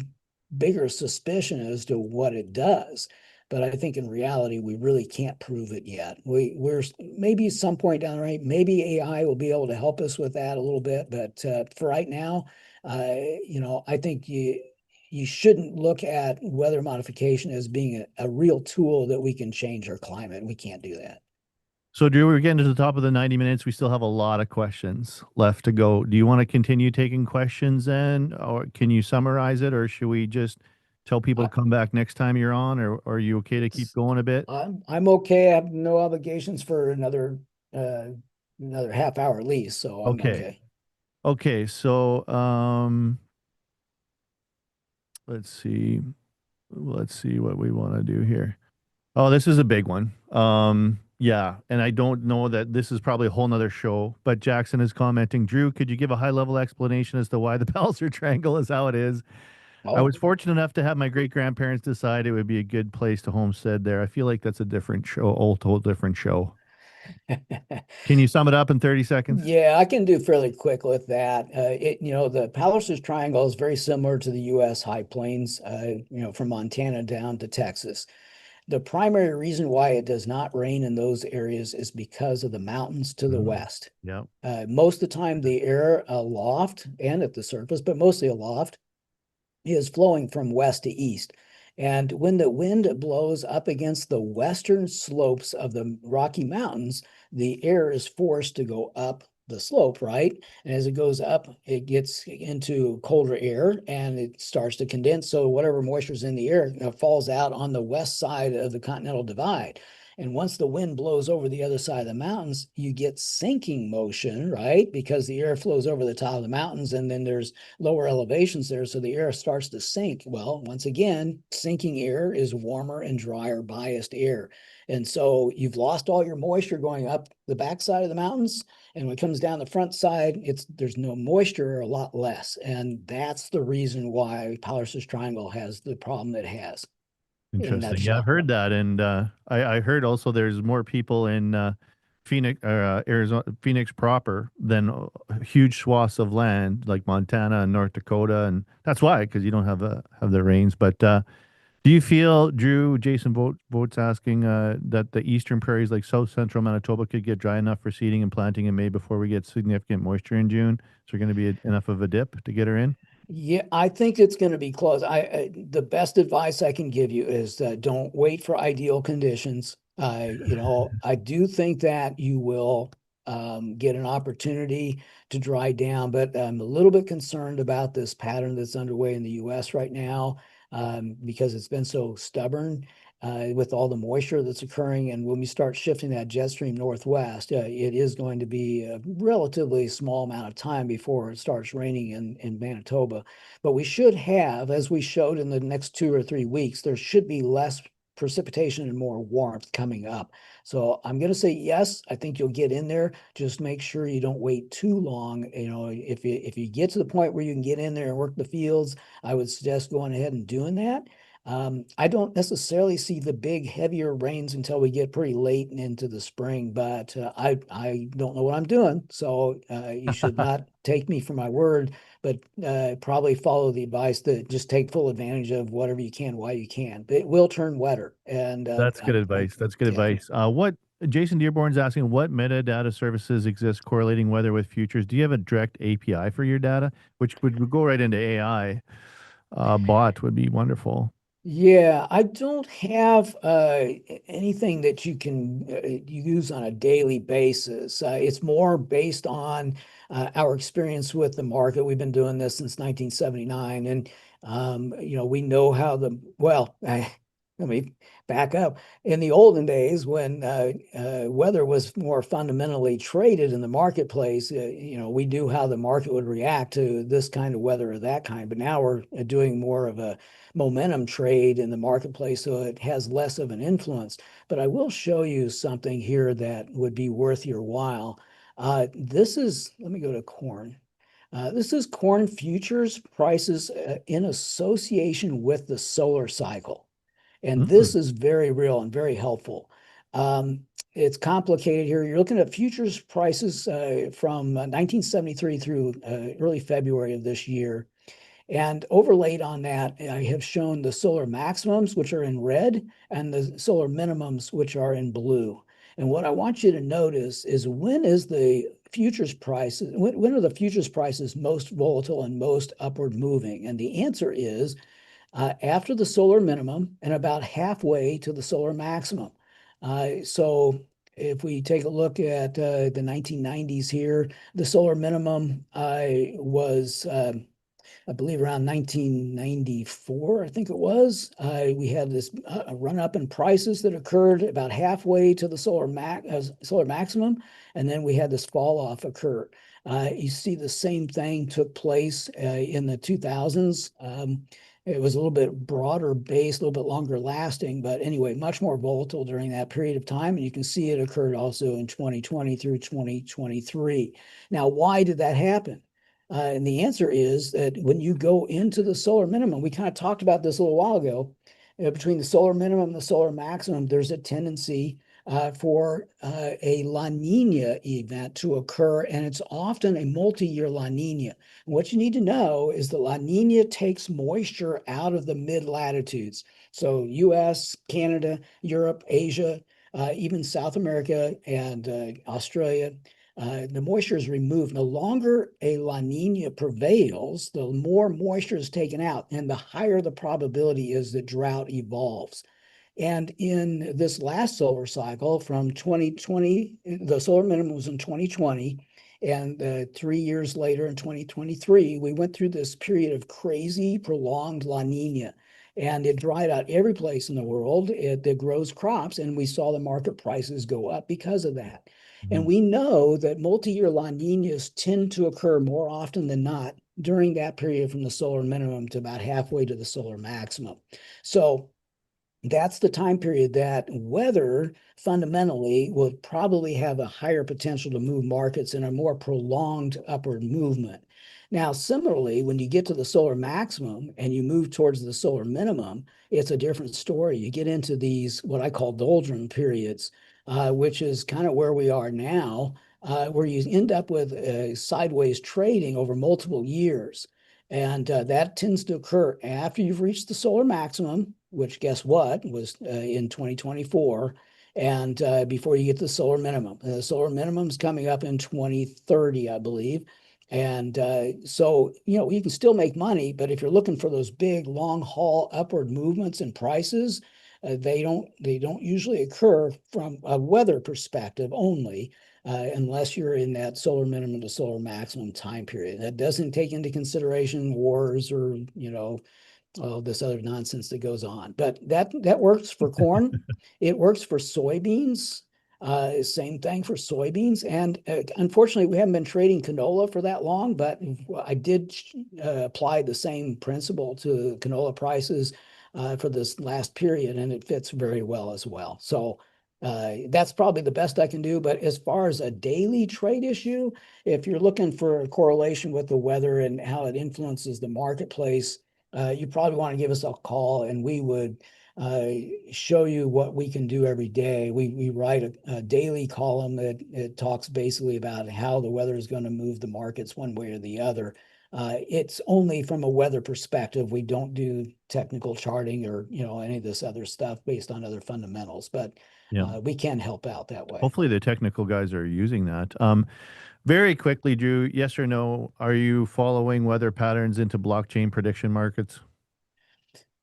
bigger suspicion as to what it does. But I think in reality, we really can't prove it yet. We're maybe some point down the road, maybe AI will be able to help us with that a little bit. But for right now, I think you shouldn't look at weather modification as being a real tool that we can change our climate. We can't do that. So, Drew, we're getting to the top of the 90 minutes. We still have a lot of questions left to go. Do you want to continue taking questions then, or can you summarize it, or should we just tell people to come back next time you're on, or are you okay to keep going a bit? I'm okay. I have no obligations for another half hour at least, so I'm Okay. okay. Okay, so let's see. Let's see what we want to do here. Oh, this is a big one. Yeah, and I don't know that this is probably a whole nother show, but Jackson is commenting, Drew, could you give a high level explanation as to why the Palliser Triangle is how it is? I was fortunate enough to have my great grandparents decide it would be a good place to homestead there. I feel like that's a different show, whole different show. Can you sum it up in 30 seconds? Yeah, I can do fairly quick with that. The Palliser's Triangle is very similar to the U.S. High Plains, from Montana down to Texas. The primary reason why it does not rain in those areas is because of the mountains to the west. Yeah. Most of the time, the air aloft and at the surface, but mostly aloft, is flowing from west to east. And when the wind blows up against the western slopes of the Rocky Mountains, the air is forced to go up the slope, right? And as it goes up, it gets into colder air and it starts to condense. So whatever moisture is in the air falls out on the west side of the Continental Divide. And once the wind blows over the other side of the mountains, you get sinking motion, right? Because the air flows over the top of the mountains, and then there's lower elevations there, so the air starts to sink. Well, once again, sinking air is warmer and drier biased air. And so you've lost all your moisture going up the backside of the mountains. And when it comes down the front side, there's no moisture, or a lot less. And that's the reason why Palliser's Triangle has the problem it has. In a Interesting. Yeah, I've nutshell. heard that, and I heard also there's more people in Phoenix, Arizona, Phoenix proper than huge swaths of land like Montana and North Dakota, and that's why, because you don't have the rains. But do you feel, Drew, Jason Boat's asking that the eastern prairies like south central Manitoba could get dry enough for seeding and planting in May before we get significant moisture in June? So going to be enough of a dip to get her in? Yeah, I think it's going to be close. The best advice I can give you is don't wait for ideal conditions. I do think that you will get an opportunity to dry down, but I'm a little bit concerned about this pattern that's underway in the U.S. right now, because it's been so stubborn with all the moisture that's occurring. And when we start shifting that jet stream northwest, it is going to be a relatively small amount of time before it starts raining in Manitoba. But we should have, as we showed in the next 2 or 3 weeks, there should be less precipitation and more warmth coming up. So I'm going to say yes, I think you'll get in there. Just make sure you don't wait too long. If you get to the point where you can get in there and work the fields, I would suggest going ahead and doing that. I don't necessarily see the big heavier rains until we get pretty late and into the spring, but I don't know what I'm doing. So you should not take me for my word, but probably follow the advice that just take full advantage of whatever you can while you can. But it will turn wetter. And That's good advice. That's good yeah. advice. What Jason Dearborn's asking, what metadata services exist correlating weather with futures? Do you have a direct API for your data, which would go right into AI? Bot would be wonderful. Yeah, I don't have anything that you can use on a daily basis. It's more based on our experience with the market. We've been doing this since 1979, and we know how let me back up. In the olden days, when weather was more fundamentally traded in the marketplace, we knew how the market would react to this kind of weather or that kind. But now we're doing more of a momentum trade in the marketplace, so it has less of an influence. But I will show you something here that would be worth your while. Let me go to corn. This is corn futures prices in association with the solar cycle. And Mm, this is very real and very helpful. It's complicated here. You're looking at futures prices from 1973 through early February of this year. And overlaid on that, I have shown the solar maximums, which are in red, and the solar minimums, which are in blue. And what I want you to notice is when are the futures prices most volatile and most upward moving? And the answer is after the solar minimum and about halfway to the solar maximum. So if we take a look at the 1990s here, the solar minimum was I believe around 1994, I think it was. We had this run up in prices that occurred about halfway to the solar maximum, and then we had this fall off occur. You see the same thing took place in the 2000s. It was a little bit broader based, a little bit longer lasting, but anyway, much more volatile during that period of time. And you can see it occurred also in 2020 through 2023. Now, why did that happen? And the answer is that when you go into the solar minimum, we kind of talked about this a little while ago, between the solar minimum and the solar maximum, there's a tendency for a La Nina event to occur, and it's often a multi-year La Nina. And what you need to know is the La Nina takes moisture out of the mid-latitudes. So US, Canada, Europe, Asia, even South America and Australia. The moisture is removed. The longer a La Nina prevails, the more moisture is taken out, and the higher the probability is that drought evolves. And in this last solar cycle from 2020, the solar minimum was in 2020, and 3 years later in 2023, we went through this period of crazy, prolonged La Nina. and it dried out every place in the world that grows crops, and we saw the market prices go up because of that. And we know that multi-year La Niñas tend to occur more often than not during that period from the solar minimum to about halfway to the solar maximum. So that's the time period that weather fundamentally will probably have a higher potential to move markets in a more prolonged upward movement. Now, similarly, when you get to the solar maximum and you move towards the solar minimum, it's a different story. You get into these, what I call doldrum periods, which is kind of where we are now, where you end up with sideways trading over multiple years. And that tends to occur after you've reached the solar maximum, which guess what was in 2024, and before you get to the solar minimum. The solar minimum is coming up in 2030, I believe. And so, you can still make money, but if you're looking for those big long haul upward movements in prices, they don't usually occur from a weather perspective only. Unless you're in that solar minimum to solar maximum time period. That doesn't take into consideration wars or, all this other nonsense that goes on. But that works for corn. It works for soybeans. Same thing for soybeans. And unfortunately, we haven't been trading canola for that long, but I did apply the same principle to canola prices for this last period, and it fits very well as well. So that's probably the best I can do. But as far as a daily trade issue, if you're looking for a correlation with the weather and how it influences the marketplace, you probably want to give us a call, and we would show you what we can do every day. We write a daily column that it talks basically about how the weather is going to move the markets one way or the other. It's only from a weather perspective. We don't do technical charting or any of this other stuff based on other fundamentals, but we can help out that way. Hopefully the technical guys are using that. Very quickly, Drew, yes or no, are you following weather patterns into blockchain prediction markets?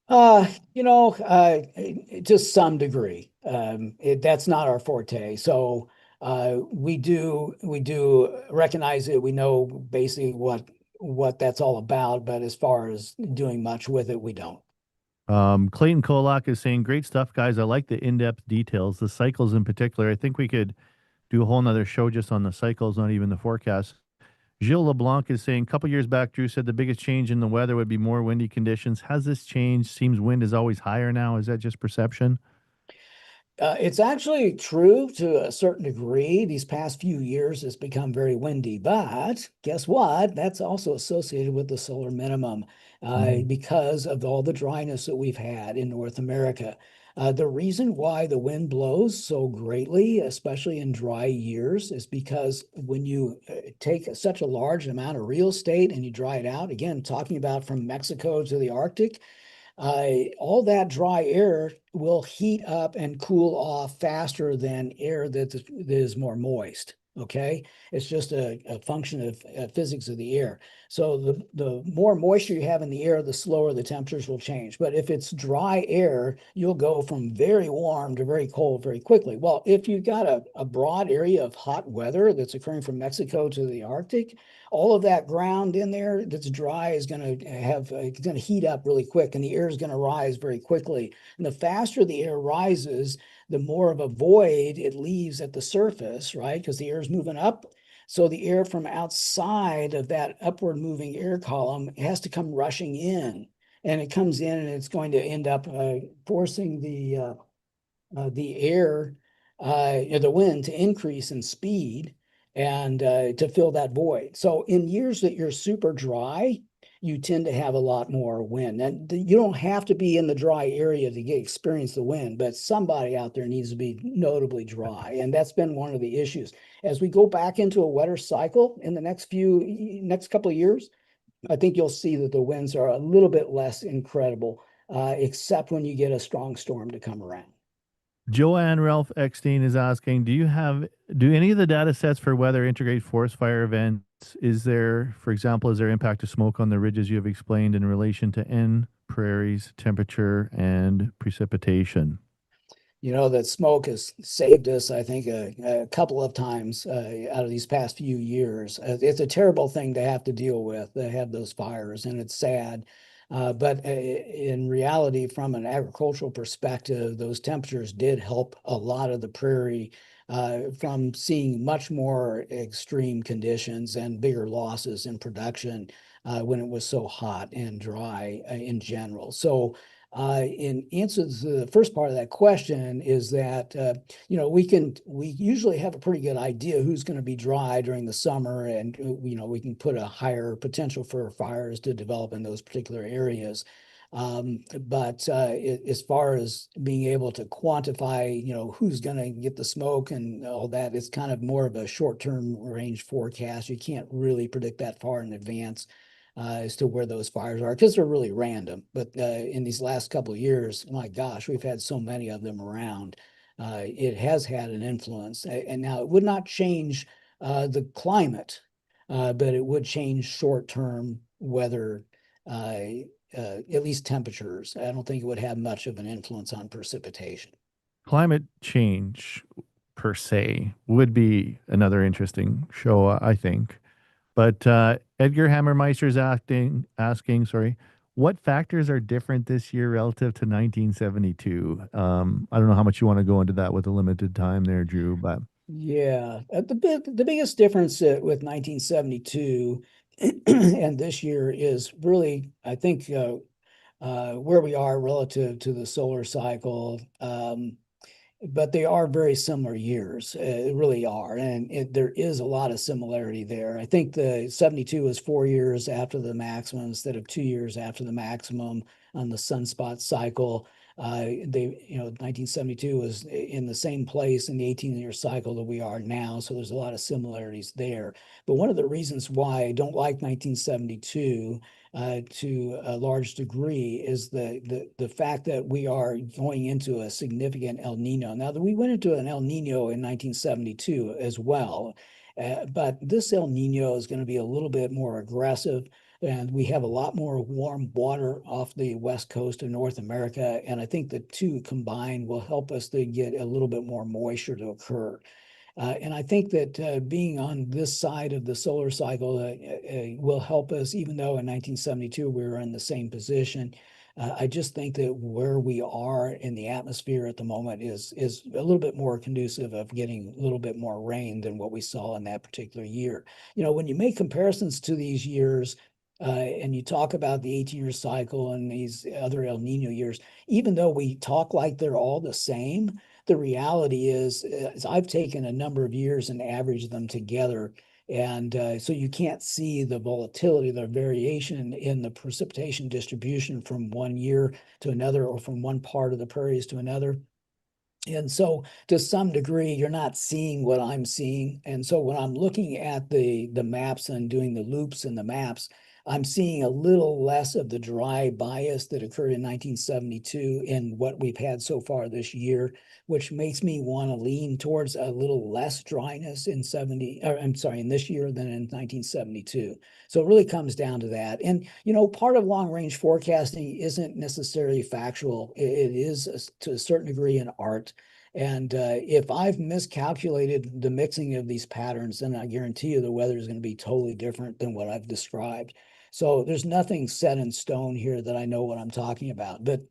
To some degree. That's not our forte. So we do recognize it. We know basically what that's all about, but as far as doing much with it, we don't. Clayton Kolak is saying, great stuff, guys. I like the in-depth details, the cycles in particular. I think we could do a whole nother show just on the cycles, not even the forecast. Gilles LeBlanc is saying, a couple years back, Drew said the biggest change in the weather would be more windy conditions. Has this changed? Seems wind is always higher now. Is that just perception? It's actually true to a certain degree. These past few years it's become very windy, but guess what? That's also associated with the solar minimum because of all the dryness that we've had in North America. The reason why the wind blows so greatly, especially in dry years, is because when you take such a large amount of real estate and you dry it out, again, talking about from Mexico to the Arctic, all that dry air will heat up and cool off faster than air that is more moist. Okay, it's just a function of physics of the air. So the more moisture you have in the air, the slower the temperatures will change. But if it's dry air, you'll go from very warm to very cold very quickly. Well, if you've got a broad area of hot weather that's occurring from Mexico to the Arctic, all of that ground in there that's dry is going to heat up really quick, and the air is going to rise very quickly. And the faster the air rises, the more of a void it leaves at the surface, right? Because the air is moving up. So the air from outside of that upward moving air column has to come rushing in, and it comes in and it's going to end up forcing the air, the wind to increase in speed and to fill that void. So in years that you're super dry, you tend to have a lot more wind. And you don't have to be in the dry area to experience the wind, but somebody out there needs to be notably dry. And that's been one of the issues. As we go back into a wetter cycle in the next couple of years, I think you'll see that the winds are a little bit less incredible, except when you get a strong storm to come around. Joanne Ralph Eckstein is asking, do any of the data sets for weather integrate forest fire events? Is there, for example, impact of smoke on the ridges you have explained in relation to prairies, temperature, and precipitation? That smoke has saved us, I think, a couple of times out of these past few years. It's a terrible thing to have to deal with, to have those fires, and it's sad. But in reality, from an agricultural perspective, those temperatures did help a lot of the prairie from seeing much more extreme conditions and bigger losses in production when it was so hot and dry in general. So in answer to the first part of that question is that we usually have a pretty good idea who's going to be dry during the summer, and we can put a higher potential for fires to develop in those particular areas. But as far as being able to quantify, who's going to get the smoke and all that, it's kind of more of a short-term range forecast. You can't really predict that far in advance as to where those fires are because they're really random. But in these last couple of years, my gosh, we've had so many of them around. It has had an influence. And now it would not change the climate, but it would change short-term weather, at least temperatures. I don't think it would have much of an influence on precipitation. Climate change per se would be another interesting show, I think. But Edgar Hammermeister's asking, sorry, what factors are different this year relative to 1972? I don't know how much you want to go into that with a limited time there, Drew, but Yeah, the biggest difference with 1972 and this year is really, I think, where we are relative to the solar cycle. But they are very similar years. Really are. And there is a lot of similarity there. I think the 72 was 4 years after the maximum instead of 2 years after the maximum on the sunspot cycle. 1972 was in the same place in the 18-year cycle that we are now. So there's a lot of similarities there. But one of the reasons why I don't like 1972 to a large degree is the fact that we are going into a significant El Nino. Now, we went into an El Nino in 1972 as well, but this El Nino is going to be a little bit more aggressive, and we have a lot more warm water off the west coast of North America, and I think the two combined will help us to get a little bit more moisture to occur. And I think that being on this side of the solar cycle will help us, even though in 1972 we were in the same position. I just think that where we are in the atmosphere at the moment is a little bit more conducive of getting a little bit more rain than what we saw in that particular year. When you make comparisons to these years, and you talk about the 18-year cycle and these other El Nino years, even though we talk like they're all the same, the reality is I've taken a number of years and averaged them together. And so you can't see the volatility, the variation in the precipitation distribution from one year to another or from one part of the prairies to another. And so to some degree, you're not seeing what I'm seeing. And so when I'm looking at the maps and doing the loops in the maps, I'm seeing a little less of the dry bias that occurred in 1972 in what we've had so far this year, which makes me want to lean towards a little less dryness in in this year than in 1972. So it really comes down to that. And, part of long range forecasting isn't necessarily factual. It is to a certain degree an art. And if I've miscalculated the mixing of these patterns, then I guarantee you the weather is going to be totally different than what I've described. So there's nothing set in stone here that I know what I'm talking about, but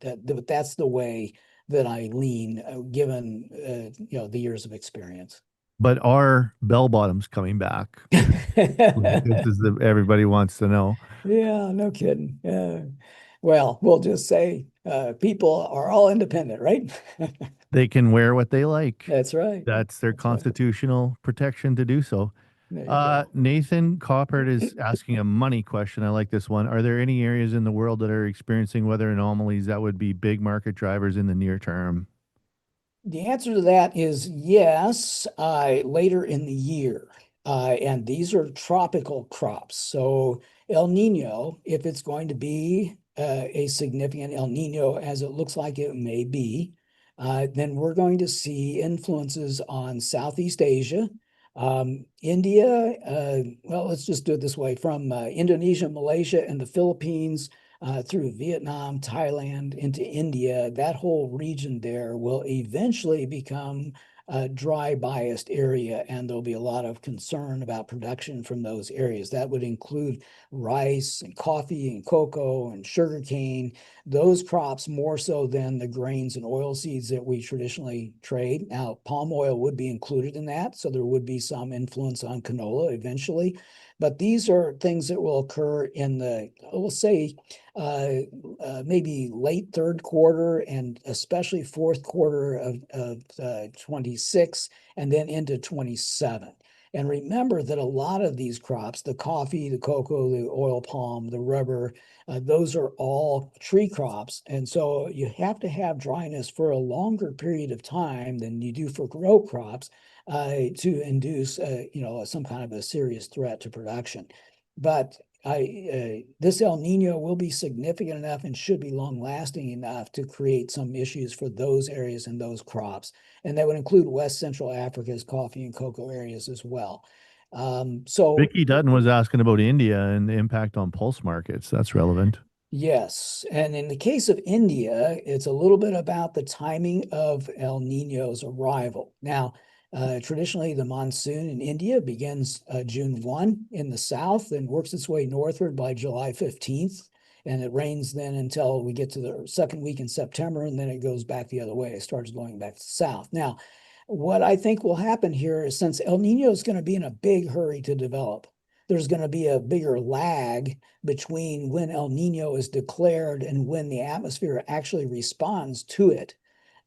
that's the way that I lean, given the years of experience. but are bell bottoms coming back? This is everybody wants to know. Yeah, no kidding. Well, we'll just say people are all independent, right? They can wear what they like. That's right. That's their constitutional protection to do so. There you go. Nathan Coppert is asking a money question. I like this one. Are there any areas in the world that are experiencing weather anomalies that would be big market drivers in the near term? The answer to that is yes, later in the year. And these are tropical crops. So El Nino, if it's going to be a significant El Nino, as it looks like it may be, then we're going to see influences on Southeast Asia, India, well, let's just do it this way, from Indonesia, Malaysia, and the Philippines, through Vietnam, Thailand, into India. That whole region there will eventually become dry biased area, and there'll be a lot of concern about production from those areas. That would include rice and coffee and cocoa and sugarcane, those crops more so than the grains and oilseeds that we traditionally trade. Now, palm oil would be included in that, so there would be some influence on canola eventually. But these are things that will occur in the, we'll say, maybe late third quarter and especially fourth quarter of 26 and then into 27. And remember that a lot of these crops, the coffee, the cocoa, the oil palm, the rubber, those are all tree crops. And so you have to have dryness for a longer period of time than you do for row crops to induce, some kind of a serious threat to production. But this El Nino will be significant enough and should be long lasting enough to create some issues for those areas and those crops. And that would include West Central Africa's coffee and cocoa areas as well. So Vicky Dutton was asking about India and the impact on pulse markets. That's relevant. yes, and in the case of India, it's a little bit about the timing of El Nino's arrival. Now, traditionally, the monsoon in India begins June 1 in the south and works its way northward by July 15th. And it rains then until we get to the second week in September, and then it goes back the other way. It starts going back to the south. Now, what I think will happen here is since El Nino is going to be in a big hurry to develop, there's going to be a bigger lag between when El Nino is declared and when the atmosphere actually responds to it.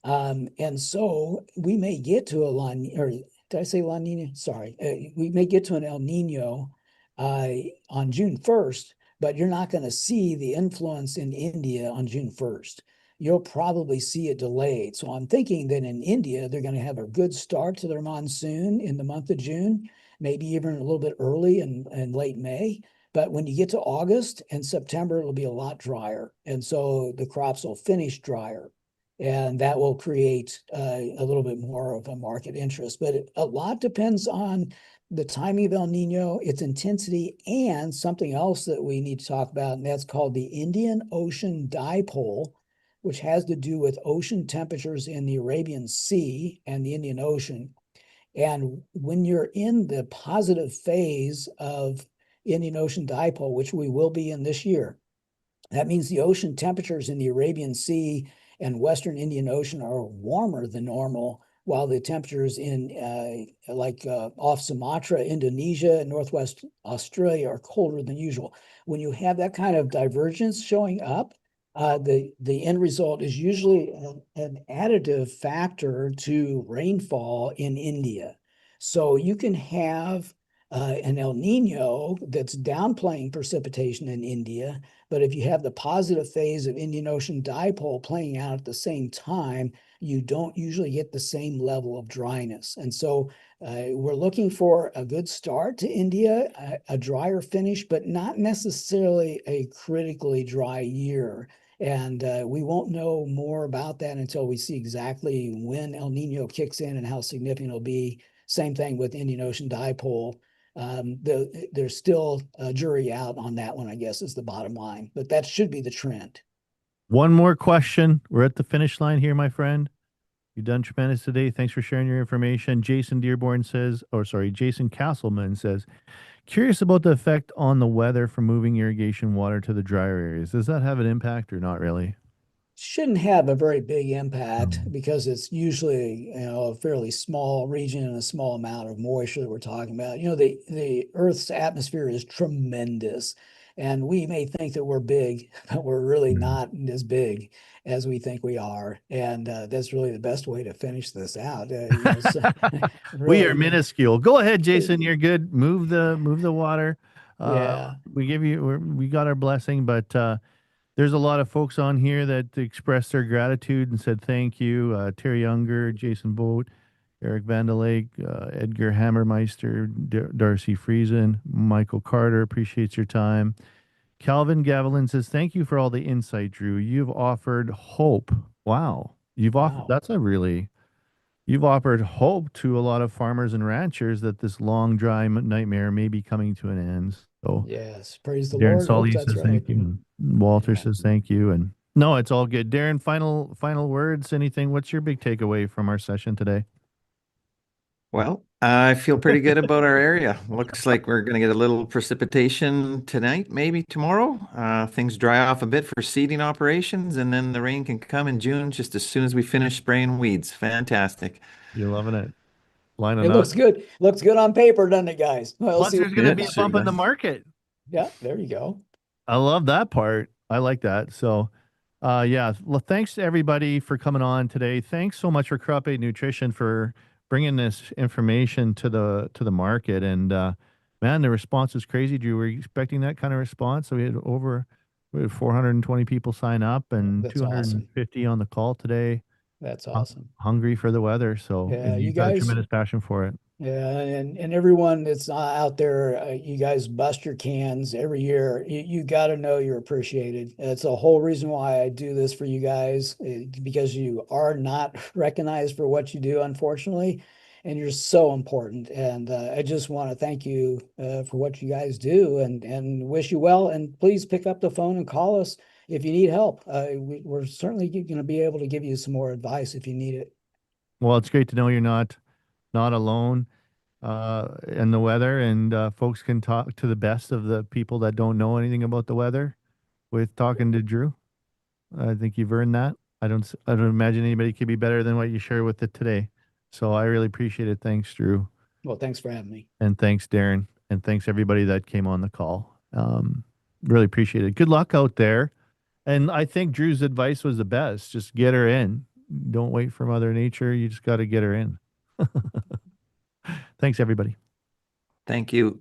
And so we may get to a La, or did I say La Nina? Sorry. We may get to an El Nino on June 1st, but you're not going to see the influence in India on June 1st. You'll probably see it delayed. So I'm thinking that in India, they're going to have a good start to their monsoon in the month of June, maybe even a little bit early in late May. But when you get to August and September, it'll be a lot drier. And so the crops will finish drier. And that will create a little bit more of a market interest. But a lot depends on the timing of El Nino, its intensity, and something else that we need to talk about, and that's called the Indian Ocean Dipole, which has to do with ocean temperatures in the Arabian Sea and the Indian Ocean. And when you're in the positive phase of Indian Ocean Dipole, which we will be in this year, that means the ocean temperatures in the Arabian Sea and Western Indian Ocean are warmer than normal, while the temperatures in off Sumatra, Indonesia, and Northwest Australia are colder than usual. When you have that kind of divergence showing up, the end result is usually an additive factor to rainfall in India. So you can have an El Nino that's downplaying precipitation in India, but if you have the positive phase of Indian Ocean dipole playing out at the same time, you don't usually get the same level of dryness. And so we're looking for a good start to India, a drier finish, but not necessarily a critically dry year. And we won't know more about that until we see exactly when El Nino kicks in and how significant it'll be. Same thing with Indian Ocean dipole. There's still a jury out on that one, I guess, is the bottom line. But that should be the trend. One more question. We're at the finish line here, my friend. You've done tremendous today. Thanks for sharing your information. Jason Dearborn says, or sorry, Jason Castleman says, curious about the effect on the weather from moving irrigation water to the drier areas. Does that have an impact or not really? Shouldn't have a very big impact Mm. because it's usually a fairly small region and a small amount of moisture that we're talking about. The Earth's atmosphere is tremendous, and we may think that we're big, but we're really Mm. not as big as we think we are. And that's really the best way to finish this out. So We are really, minuscule. Go ahead, Jason. You're good. Move the water. yeah. We got our blessing, but there's a lot of folks on here that expressed their gratitude and said thank you. Terry Younger, Jason Boat, Eric Vandalake, Edgar Hammermeister, Darcy Friesen, Michael Carter appreciates your time. Calvin Gavilan says thank you for all the insight, Drew. You've offered hope. Wow, Wow. you've offered hope to a lot of farmers and ranchers that this long dry nightmare may be coming to an end. So Yes. Praise the Darren Lord. Hope Sully that's says right. thank you. And Walter Yeah. says thank you. And no, it's all good. Darren, final words, anything? What's your big takeaway from our session today? Well, I feel pretty good about our area. Looks like we're going to get a little precipitation tonight, maybe tomorrow. Things dry off a bit for seeding operations, and then the rain can come in June just as soon as we finish spraying weeds. Fantastic. You're loving it. It Lining up. looks good. Looks good on paper, doesn't it, guys? We'll Plus, see. there's going to It be a sure bump in the does. market. Yeah, there you go. I love that part. I like that. So, yeah. Well, thanks to everybody for coming on today. Thanks so much for Crop 8 Nutrition for bringing this information to the market. And man, the response was crazy. Drew, were you expecting that kind of response? So we had 420 people sign up and That's awesome. 250 on the call today. That's awesome. Hungry for the weather. So, Yeah, and you you've got a guys. tremendous passion for it. Yeah, and everyone that's out there, you guys bust your cans every year. You got to know you're appreciated. That's the whole reason why I do this for you guys, because you are not recognized for what you do, unfortunately, and you're so important. And I just want to thank you for what you guys do, and wish you well. And please pick up the phone and call us if you need help. We're certainly going to be able to give you some more advice if you need it. Well, it's great to know you're not alone in the weather, and folks can talk to the best of the people that don't know anything about the weather with talking to Drew. I think you've earned that. I don't imagine anybody could be better than what you share with it today. So I really appreciate it. Thanks, Drew, Well, thanks for having me. and thanks, Darren, and thanks everybody that came on the call. Really appreciate it. Good luck out there. And I think Drew's advice was the best. Just get her in. Don't wait for Mother Nature. You just got to get her in. Thanks, everybody. Thank you.